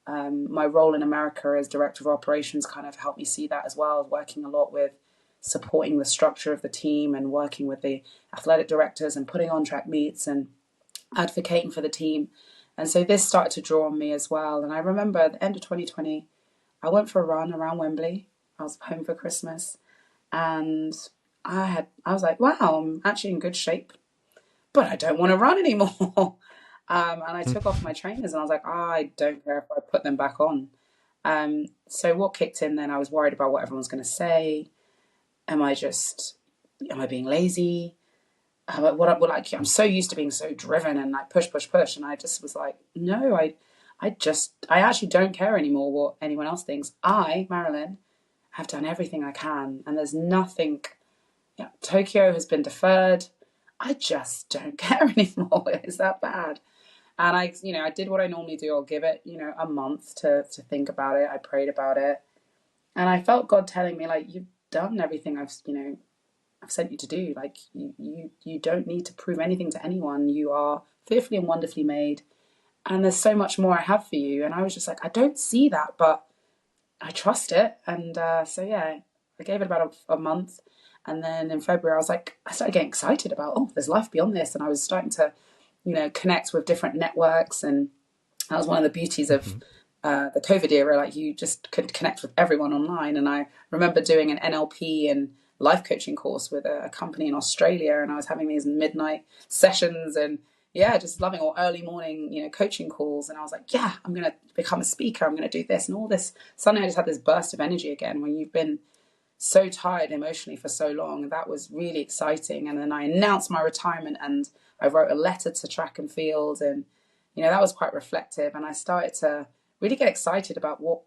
My role in America as director of operations kind of helped me see that as well, working a lot with supporting the structure of the team and working with the athletic directors and putting on track meets and advocating for the team. And so this started to draw on me as well. And I remember at the end of 2020, I went for a run around Wembley. I was home for Christmas, and I was like, wow, I'm actually in good shape, but I don't want to run anymore. And I took off my trainers, and I was like, I don't care if I put them back on. So what kicked in then, I was worried about what everyone's going to say. Am I being lazy? I'm so used to being so driven and like push, push, push. And I just was like, no, I actually don't care anymore what anyone else thinks. I, Marilyn, have done everything I can, and there's nothing. Tokyo has been deferred. I just don't care anymore. Is that bad? And I did what I normally do. I'll give it, a month to think about it. I prayed about it, and I felt God telling me, like, you've done everything I've sent you to do. Like, you don't need to prove anything to anyone. You are fearfully and wonderfully made, and there's so much more I have for you. And I was just like, I don't see that, but I trust it. And so yeah, I gave it about a month, and then in February I started getting excited about, oh, there's life beyond this, and I was starting to connect with different networks. And that was one of the beauties of the COVID era. Like, you just could connect with everyone online. And I remember doing an NLP and life coaching course with a company in Australia, and I was having these midnight sessions, and yeah, just loving all early morning, coaching calls. And I was like, yeah, I'm going to become a speaker. I'm going to do this and all this. Suddenly I just had this burst of energy again when you've been so tired emotionally for so long. And that was really exciting. And then I announced my retirement, and I wrote a letter to track and field. And, that was quite reflective. And I started to really get excited about what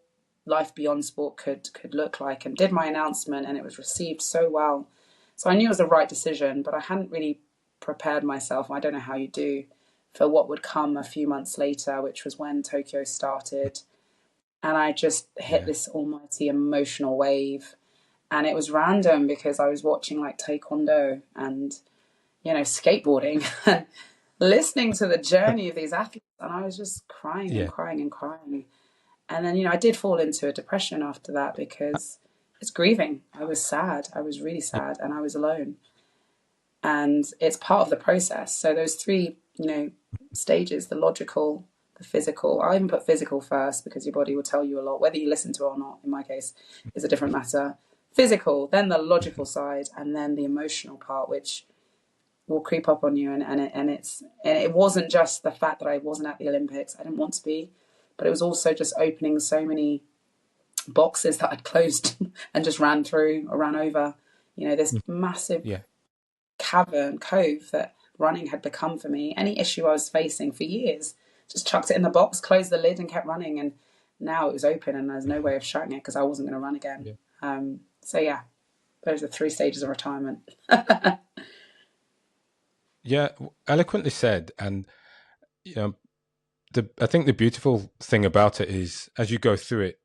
life beyond sport could look like, and did my announcement, and it was received so well. So I knew it was the right decision, but I hadn't really prepared myself. I don't know how you do, for what would come a few months later, which was when Tokyo started. And I just hit this almighty emotional wave. And it was random, because I was watching like taekwondo and, skateboarding and listening to the journey of these athletes. And I was just crying and crying and crying. And then, I did fall into a depression after that, because it's grieving. I was sad. I was really sad, and I was alone. And it's part of the process. So those three, stages, the logical, the physical. I even put physical first, because your body will tell you a lot. Whether you listen to it or not, in my case, is a different matter. Physical, then the logical side, and then the emotional part, which will creep up on you. And it wasn't just the fact that I wasn't at the Olympics. I didn't want to be, but it was also just opening so many boxes that I'd closed and just ran through or ran over. This massive cove that running had become for me. Any issue I was facing for years, just chucked it in the box, closed the lid, and kept running. And now it was open, and there's no way of shutting it, because I wasn't going to run again. So yeah, those are 3 stages of retirement. Yeah, eloquently said. And I think the beautiful thing about it is, as you go through it,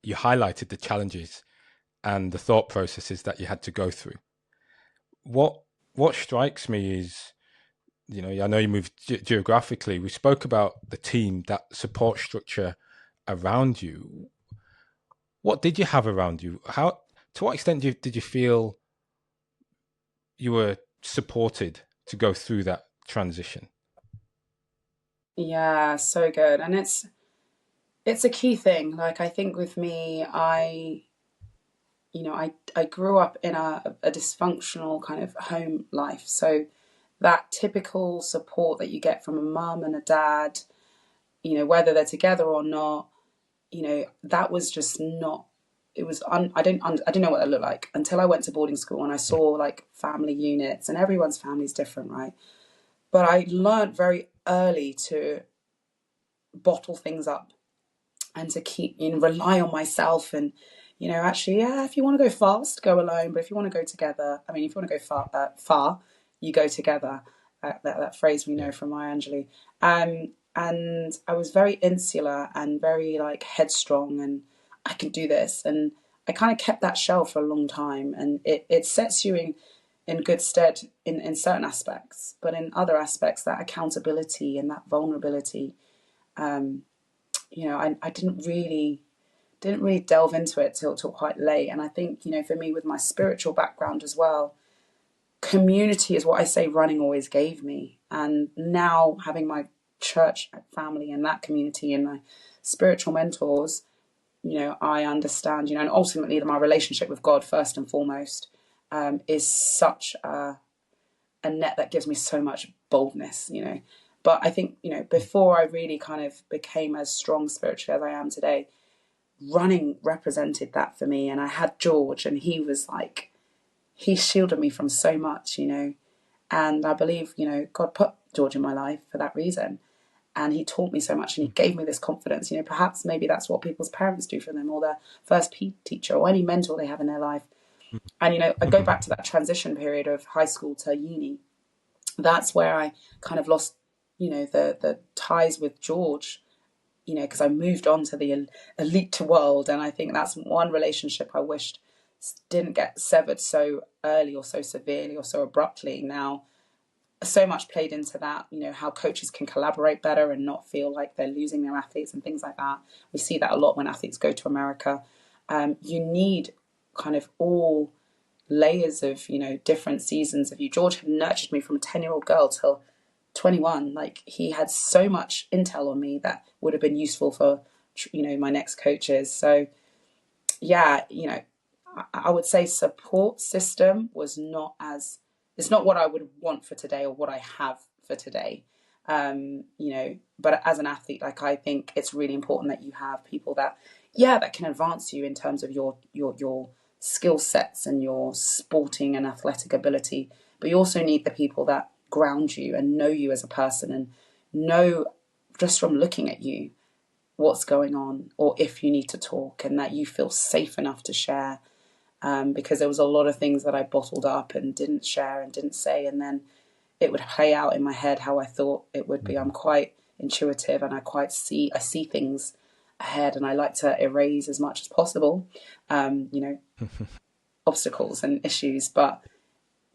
you highlighted the challenges and the thought processes that you had to go through. What strikes me is, I know you moved geographically. We spoke about the team, that support structure around you. What did you have around you? To what extent did you feel you were supported to go through that transition? Yeah, so good. And it's a key thing. Like, I think with me, I grew up in a dysfunctional kind of home life. So that typical support that you get from a mum and a dad, whether they're together or not, that was just not, it was, I didn't know what that looked like until I went to boarding school and I saw like family units, and everyone's family is different, right? But I learned very early to bottle things up and to keep, rely on myself. And, actually, yeah, if you want to go fast, go alone. But if you want to go together, I mean, if you want to go far, you go together. That phrase we know Yeah. from Maya Angelou. And I was very insular and very like headstrong, and I can do this. And I kind of kept that shell for a long time. And it sets you in good stead in certain aspects. But in other aspects, that accountability and that vulnerability, I didn't really delve into it till quite late. And I think, for me, with my spiritual background as well, community is what I say running always gave me. And now having my church family and that community and my spiritual mentors, I understand, and ultimately my relationship with God first and foremost, is such a net that gives me so much boldness. But I think, before I really kind of became as strong spiritually as I am today, running represented that for me. And I had George, and he was like, he shielded me from so much. And I believe, God put George in my life for that reason. And he taught me so much, and he gave me this confidence. Perhaps maybe that's what people's parents do for them, or their first PE teacher, or any mentor they have in their life. And, I go back to that transition period of high school to uni. That's where I kind of lost, the ties with George, because I moved on to the elite world. And I think that's one relationship I wished didn't get severed so early or so severely or so abruptly. Now, so much played into that, how coaches can collaborate better and not feel like they're losing their athletes and things like that. We see that a lot when athletes go to America. You need kind of all layers of, different seasons of you. George had nurtured me from a 10-year-old girl till 21. Like, he had so much intel on me that would have been useful for, my next coaches. So yeah, I would say support system was not as, it's not what I would want for today or what I have for today. But as an athlete, like, I think it's really important that you have people that can advance you in terms of your skill sets and your sporting and athletic ability. But you also need the people that ground you and know you as a person, and know just from looking at you what's going on, or if you need to talk, and that you feel safe enough to share. Because there was a lot of things that I bottled up and didn't share and didn't say, and then it would play out in my head how I thought it would be. I'm quite intuitive, and I see things ahead, and I like to erase as much as possible, obstacles and issues. But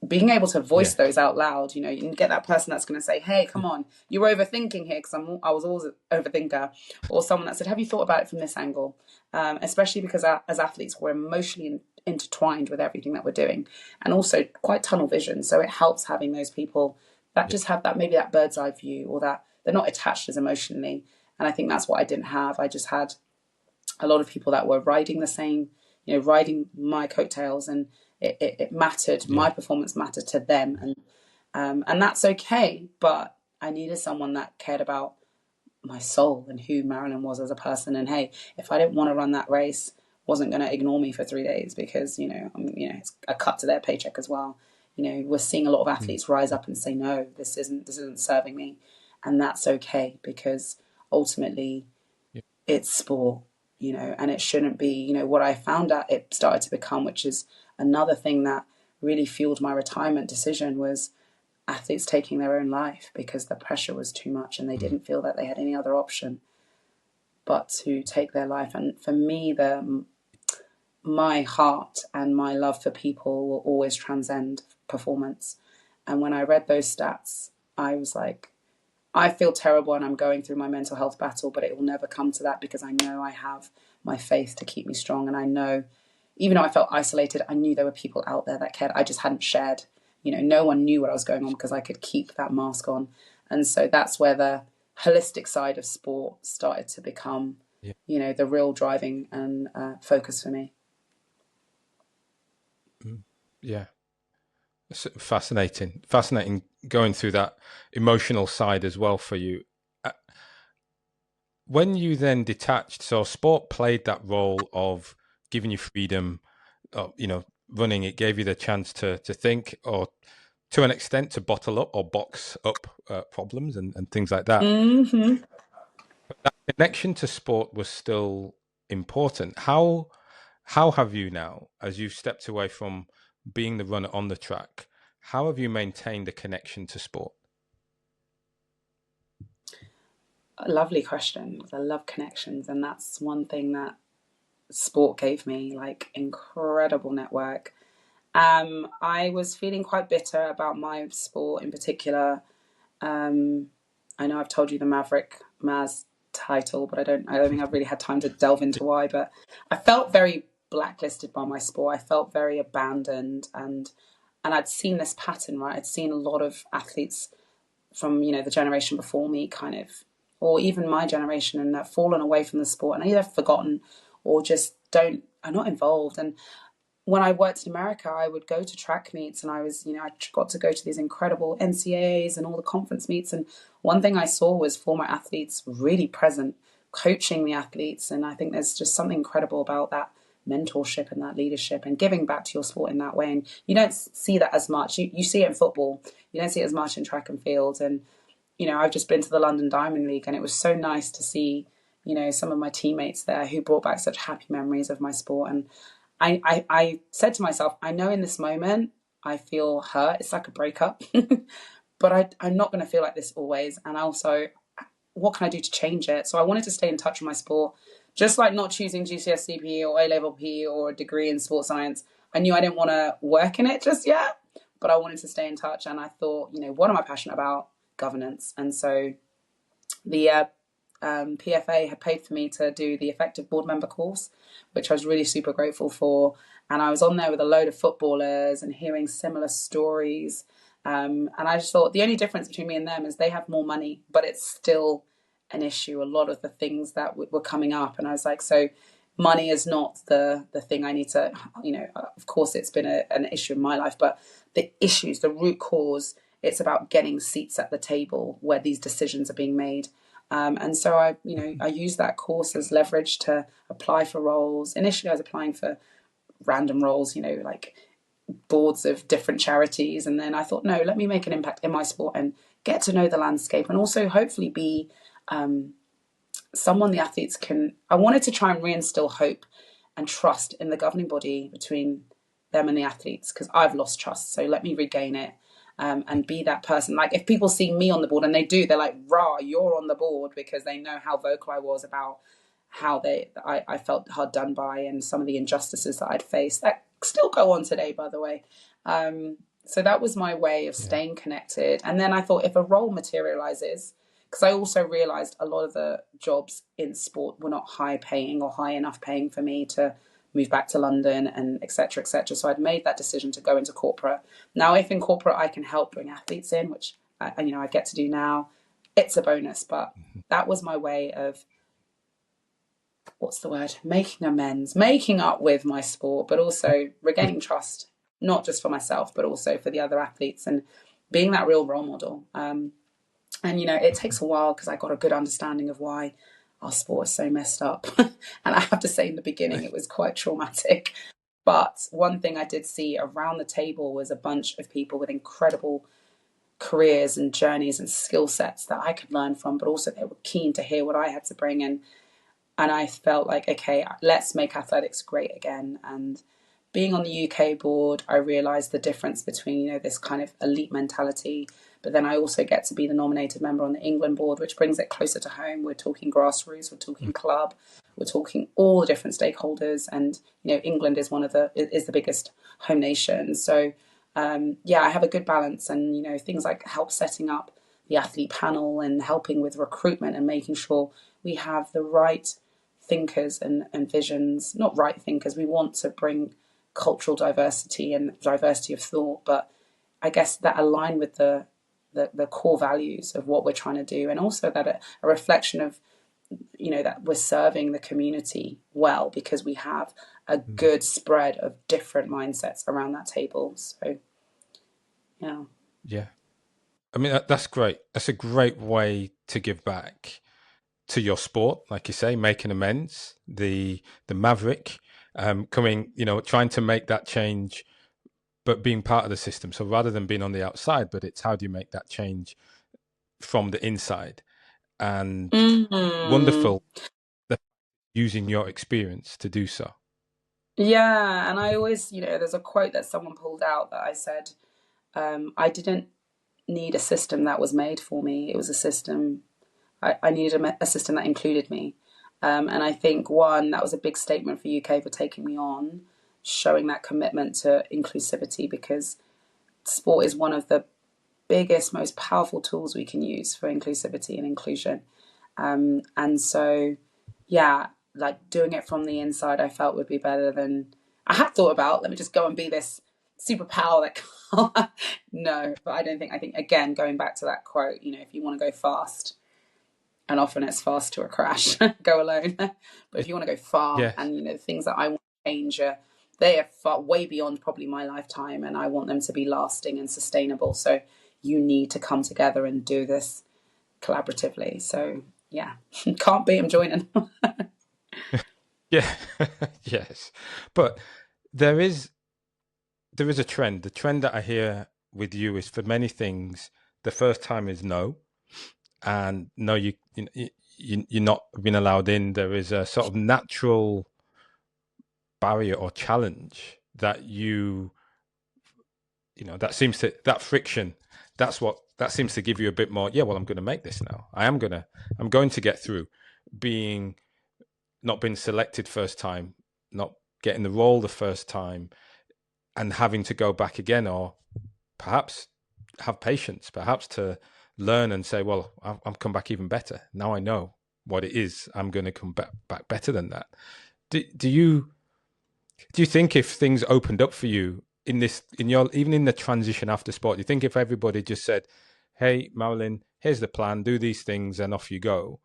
being able to voice those out loud, you can get that person that's going to say, hey, come on, you're overthinking here, because I was always an overthinker. Or someone that said, have you thought about it from this angle? Especially because as athletes, we're emotionally intertwined with everything that we're doing, and also quite tunnel vision. So it helps having those people that just have that, maybe that bird's eye view, or that they're not attached as emotionally. And I think that's what I didn't have. I just had a lot of people that were riding the same, riding my coattails, and it mattered. Yeah. My performance mattered to them, and that's okay. But I needed someone that cared about my soul and who Marilyn was as a person. And hey, if I didn't want to run that race, wasn't going to ignore me for 3 days, because it's a cut to their paycheck as well. We're seeing a lot of athletes rise up and say, no, this isn't serving me, and that's okay, because ultimately it's sport, and it shouldn't be, what I found out it started to become, which is another thing that really fueled my retirement decision, was athletes taking their own life because the pressure was too much and they didn't feel that they had any other option but to take their life. And for me, my heart and my love for people will always transcend performance. And when I read those stats, I was like, I feel terrible and I'm going through my mental health battle, but it will never come to that, because I know I have my faith to keep me strong. And I know, even though I felt isolated, I knew there were people out there that cared. I just hadn't shared. No one knew what I was going on, because I could keep that mask on. And so that's where the holistic side of sport started to become, the real driving and focus for me. Yeah. It's fascinating going through that emotional side as well for you. when you then detached, so sport played that role of giving you freedom, running, it gave you the chance to think, or to an extent to bottle up or box up problems and things like that. Hmm. That connection to sport was still important. How have you now, as you've stepped away from being the runner on the track, how have you maintained a connection to sport? A lovely question, 'cause I love connections, and that's one thing that sport gave me, like incredible network. I was feeling quite bitter about my sport in particular. Um, I know I've told you the Maverick Maz title, but I don't think I've really had time to delve into why. But I felt very blacklisted by my sport. I felt very abandoned, and I'd seen this pattern, right? I'd seen a lot of athletes from the generation before me, kind of, or even my generation, and have fallen away from the sport and either forgotten or just don't are not involved. And when I worked in America, I would go to track meets, and I got to go to these incredible NCAAs and all the conference meets. And one thing I saw was former athletes really present, coaching the athletes. And I think there's just something incredible about that mentorship and that leadership and giving back to your sport in that way. And you don't see that as much. You see it in football, you don't see it as much in track and field. And I've just been to the London Diamond League, and it was so nice to see, some of my teammates there who brought back such happy memories of my sport. And I said to myself, I know in this moment I feel hurt. It's like a breakup, but I'm not going to feel like this always. And also, what can I do to change it? So I wanted to stay in touch with my sport, just like not choosing GCSE PE or A level PE or a degree in sports science. I knew I didn't want to work in it just yet, but I wanted to stay in touch. And I thought, what am I passionate about? Governance. And so the PFA had paid for me to do the effective board member course, which I was really super grateful for. And I was on there with a load of footballers and hearing similar stories. And I just thought the only difference between me and them is they have more money, but it's still an issue. A lot of the things that were coming up, and I was like, so money is not the thing I need to. Of course, it's been an issue in my life, but the issues, the root cause, it's about getting seats at the table where these decisions are being made. And so I used that course as leverage to apply for roles. Initially, I was applying for random roles, like boards of different charities. And then I thought, no, let me make an impact in my sport and get to know the landscape, and also hopefully be someone the athletes can. I wanted to try and reinstill hope and trust in the governing body between them and the athletes, because I've lost trust. So let me regain it. And be that person. Like, if people see me on the board, and they do, they're like, rah, you're on the board, because they know how vocal I was about how I felt hard done by, and some of the injustices that I'd faced that still go on today, by the way. So that was my way of Yeah. staying connected. And then I thought, if a role materializes, because I also realized a lot of the jobs in sport were not high paying or high enough paying for me to move back to London, and et cetera, et cetera. So I'd made that decision to go into corporate. Now, if in corporate I can help bring athletes in, which I get to do now, it's a bonus. But that was my way of, what's the word, making amends, making up with my sport, but also regaining trust, not just for myself, but also for the other athletes, and being that real role model. And it takes a while, because I got a good understanding of why our sport is so messed up. And I have to say, in the beginning, it was quite traumatic. But one thing I did see around the table was a bunch of people with incredible careers and journeys and skill sets that I could learn from, but also they were keen to hear what I had to bring in. And I felt like, okay, let's make athletics great again. And being on the UK board, I realized the difference between, this kind of elite mentality, but then I also get to be the nominated member on the England board, which brings it closer to home. We're talking grassroots, we're talking club, we're talking all the different stakeholders. And, England is is the biggest home nation. So, yeah, I have a good balance, and, things like help setting up the athlete panel and helping with recruitment and making sure we have the right thinkers and visions, not right thinkers. We want to bring cultural diversity and diversity of thought, but I guess that align with the core values of what we're trying to do, and also that a reflection of, that we're serving the community well, because we have a good spread of different mindsets around that table. So yeah. Yeah. I mean, that's great. That's a great way to give back to your sport, like you say, making amends, the maverick, coming, trying to make that change, but being part of the system. So rather than being on the outside, but it's how do you make that change from the inside? And Hmm. wonderful that using your experience to do so. Yeah, and I always, there's a quote that someone pulled out that I said, I didn't need a system that was made for me. It was a system, I needed a system that included me. And I think, one, that was a big statement for UK for taking me on, showing that commitment to inclusivity, because sport is one of the biggest, most powerful tools we can use for inclusivity and inclusion. And so, yeah, like doing it from the inside, I felt would be better than I had thought about. Let me just go and be this superpower that can't. No, but I don't think. I think again, going back to that quote, if you want to go fast, and often it's fast to a crash, go alone. But if you want to go far, Yes. and the things that I want to change they are far way beyond probably my lifetime, and I want them to be lasting and sustainable. So you need to come together and do this collaboratively. So yeah, can't beat them joining. Yeah. Yes. But there is there is a trend. The trend that I hear with you is for many things, the first time is no, and no, you're not being allowed in. There is a sort of natural barrier or challenge that that seems to that friction. That seems to give you a bit more. Yeah, well, I'm going to make this now. I'm going to get through. Being not being selected first time, not getting the role the first time, and having to go back again, or perhaps have patience, perhaps to learn and say, well, I'll come back even better. Now I know what it is. I'm going to come back better than that. Do you think if things opened up for you in your even in the transition after sport, do you think if everybody just said, "Hey, Marilyn, here's the plan, do these things, and off you go"?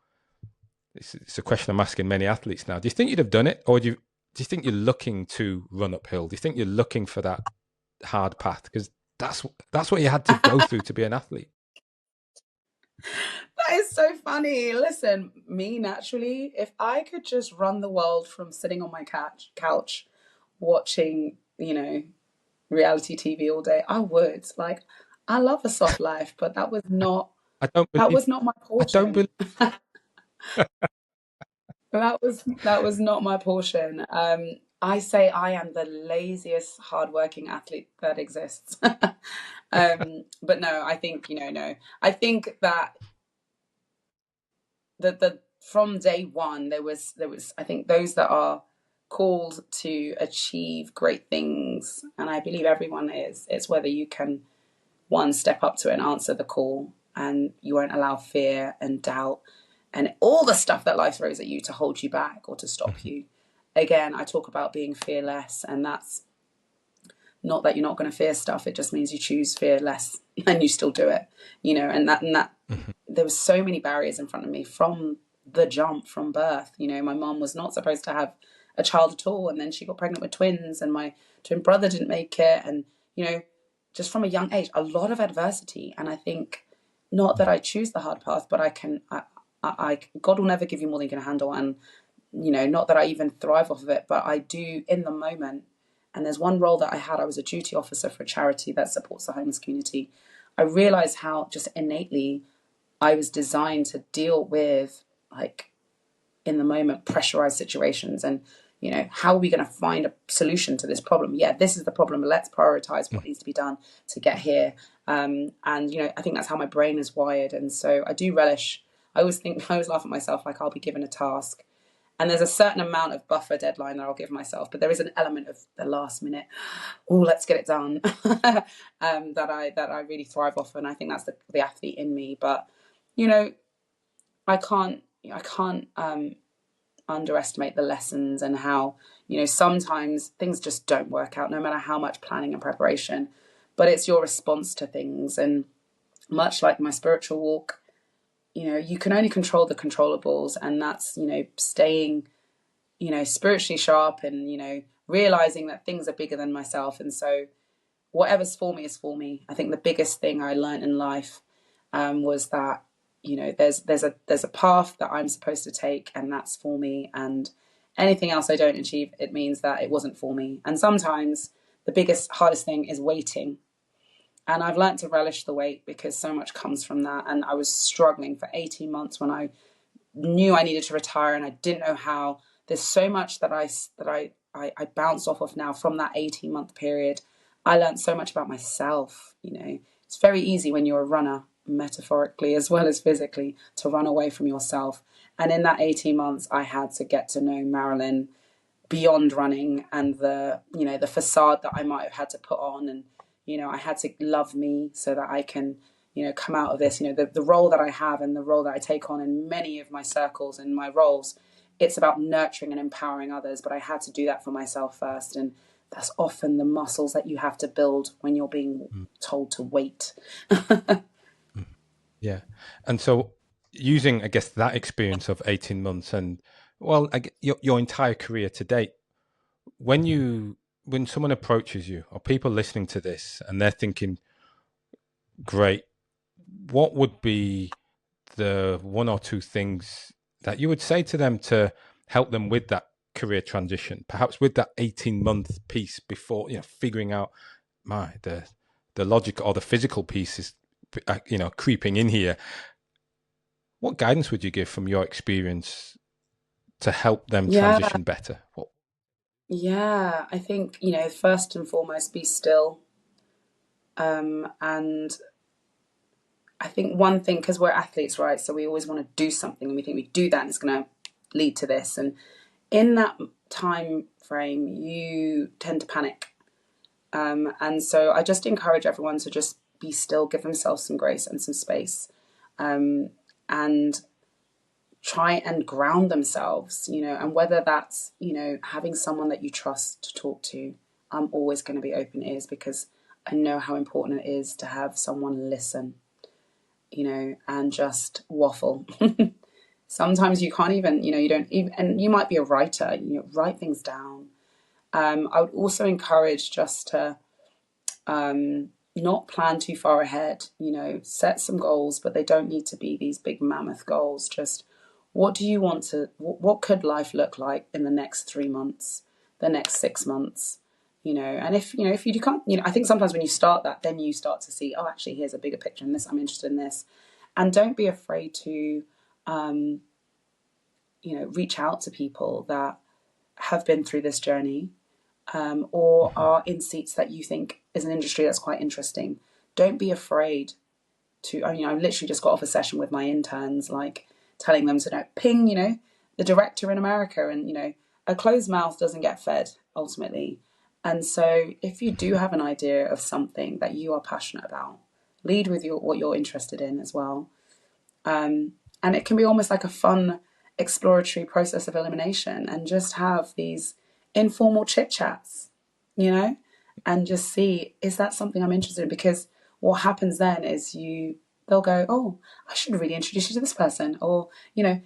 It's a question I'm asking many athletes now. Do you think you'd have done it, or do you think you're looking to run uphill? Do you think you're looking for that hard path? Because that's what you had to go through to be an athlete. That is so funny. Listen, me naturally, if I could just run the world from sitting on my couch watching, reality TV all day, I would. Like, I love a soft life, but I don't that believe. was not my I don't portion. believe. That was not my portion. I say I am the laziest, hardworking athlete that exists. But no, I think no. I think that the from day one there was I think those that are called to achieve great things, and I believe everyone is. It's whether you can one step up to it and answer the call, and you won't allow fear and doubt and all the stuff that life throws at you to hold you back or to stop Mhm. you. Again, I talk about being fearless, and that's not that you're not going to fear stuff. It just means you choose fear less and you still do it. And that Mhm. there was so many barriers in front of me from the jump, from birth. My mom was not supposed to have a child at all, and then she got pregnant with twins, and my twin brother didn't make it, and just from a young age, a lot of adversity. And I think not that I choose the hard path, but God will never give you more than you can handle, and not that I even thrive off of it, but I do in the moment. And there's one role that I was a duty officer for a charity that supports the homeless community. I realized how just innately I was designed to deal with, like, in the moment, pressurized situations. And, how are we going to find a solution to this problem? Yeah, this is the problem. Let's prioritize what needs to be done to get here. And, I think that's how my brain is wired. And so I do relish, I always laugh at myself, like I'll be given a task and there's a certain amount of buffer deadline that I'll give myself, but there is an element of the last minute, oh, let's get it done, that I really thrive off, and I think that's the athlete in me. But you know, I can't underestimate the lessons and how sometimes things just don't work out, no matter how much planning and preparation. But it's your response to things, and much like my spiritual walk, you can only control the controllables, and that's staying spiritually sharp and, realizing that things are bigger than myself. And so whatever's for me is for me. I think the biggest thing I learned in life was that, there's a path that I'm supposed to take, and that's for me. And anything else I don't achieve, it means that it wasn't for me. And sometimes the hardest thing is waiting. And I've learned to relish the wait, because so much comes from that. And I was struggling for 18 months when I knew I needed to retire and I didn't know how. There's so much that I bounce off of now from that 18-month period. I learned so much about myself. It's very easy when you're a runner, metaphorically as well as physically, to run away from yourself. And in that 18 months, I had to get to know Marilyn beyond running and the facade that I might have had to put on. And, I had to love me so that I can, come out of this. The role that I have and the role that I take on in many of my circles and my roles, it's about nurturing and empowering others. But I had to do that for myself first. And that's often the muscles that you have to build when you're being told to wait. Yeah. And so using, I guess, that experience of 18 months and, well, your entire career to date, when someone approaches you or people listening to this and they're thinking, great, what would be the one or two things that you would say to them to help them with that career transition, perhaps with that 18-month piece before, figuring out the logic or the physical piece is, creeping in here. What guidance would you give from your experience to help them Yeah, transition better? yeah. I think, first and foremost, be still. And I think one thing, because we're athletes, right? So we always want to do something and we think we do that and it's going to lead to this. And in that time frame, you tend to panic. And so I just encourage everyone to just be still, give themselves some grace and some space, and try and ground themselves, and whether that's, having someone that you trust to talk to. I'm always going to be open ears, because I know how important it is to have someone listen, and just waffle. Sometimes you can't even, you don't even, and you might be a writer, write things down. I would also encourage just to not plan too far ahead, set some goals, but they don't need to be these big mammoth goals. Just what do you want to, what could life look like in the next 3 months, the next 6 months? And if you can't, I think sometimes when you start that, then you start to see, oh, actually, here's a bigger picture in this. I'm interested in this. And don't be afraid to, reach out to people that have been through this journey, or are in seats that you think is an industry that's quite interesting. Don't be afraid to, I literally just got off a session with my interns, like telling them to ping, the director in America, and, a closed mouth doesn't get fed ultimately. And so if you do have an idea of something that you are passionate about, lead with what you're interested in as well. And it can be almost like a fun exploratory process of elimination, and just have these informal chit chats, and just see, is that something I'm interested in? Because what happens then is they'll go, oh, I should really introduce you to this person, or,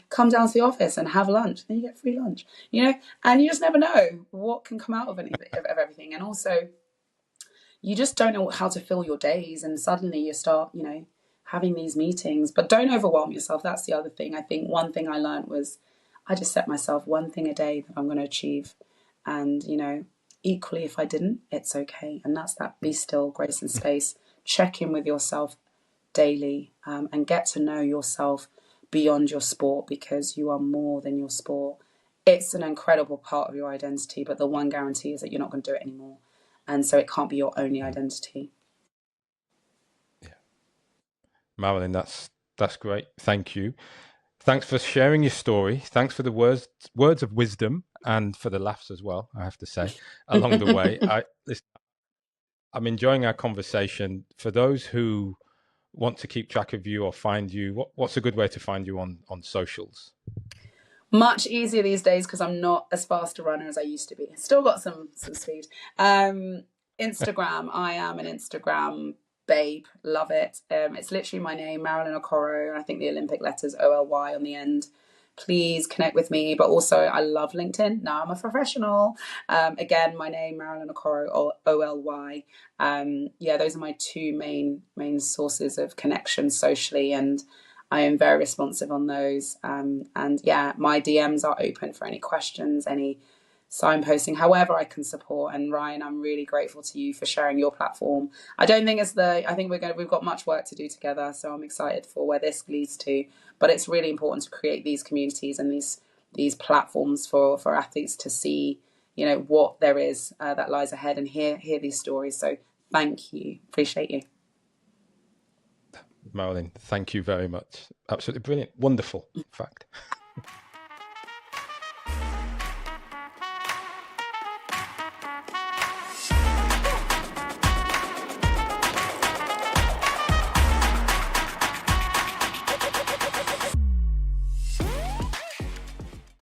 come down to the office and have lunch. Then you get free lunch, and you just never know what can come out of everything. And also, you just don't know how to fill your days, and suddenly you start, having these meetings. But don't overwhelm yourself. That's the other thing. I think one thing I learned was, I just set myself one thing a day that I'm going to achieve. And, equally, if I didn't, it's okay. And that's that be still, grace and space. Check in with yourself daily, and get to know yourself beyond your sport, because you are more than your sport. It's an incredible part of your identity, but the one guarantee is that you're not going to do it anymore. And so it can't be your only identity. Yeah. Marilyn, that's great. Thank you. Thanks for sharing your story. Thanks for the words of wisdom, and for the laughs as well, I have to say, along the way. I'm enjoying our conversation. For those who want to keep track of you or find you, what's a good way to find you on socials? Much easier these days, because I'm not as fast a runner as I used to be. Still got some speed. Instagram, I am an Instagram babe. Love it. It's literally my name, Marilyn Okoro, and I think the Olympic letters OLY on the end. Please connect with me. But also, I love LinkedIn. Now I'm a professional. Again, my name, Marilyn Okoro, or OLY. Yeah, those are my two main sources of connection socially. And I am very responsive on those. And yeah, my DMs are open for any questions, any signposting, however I can support. And Ryan, I'm really grateful to you for sharing your platform. I don't think I think we've got much work to do together. So I'm excited for where this leads to. But it's really important to create these communities and these platforms for athletes to see, what there is that lies ahead and hear these stories. So thank you. Appreciate you. Marilyn, thank you very much. Absolutely brilliant. Wonderful, in fact.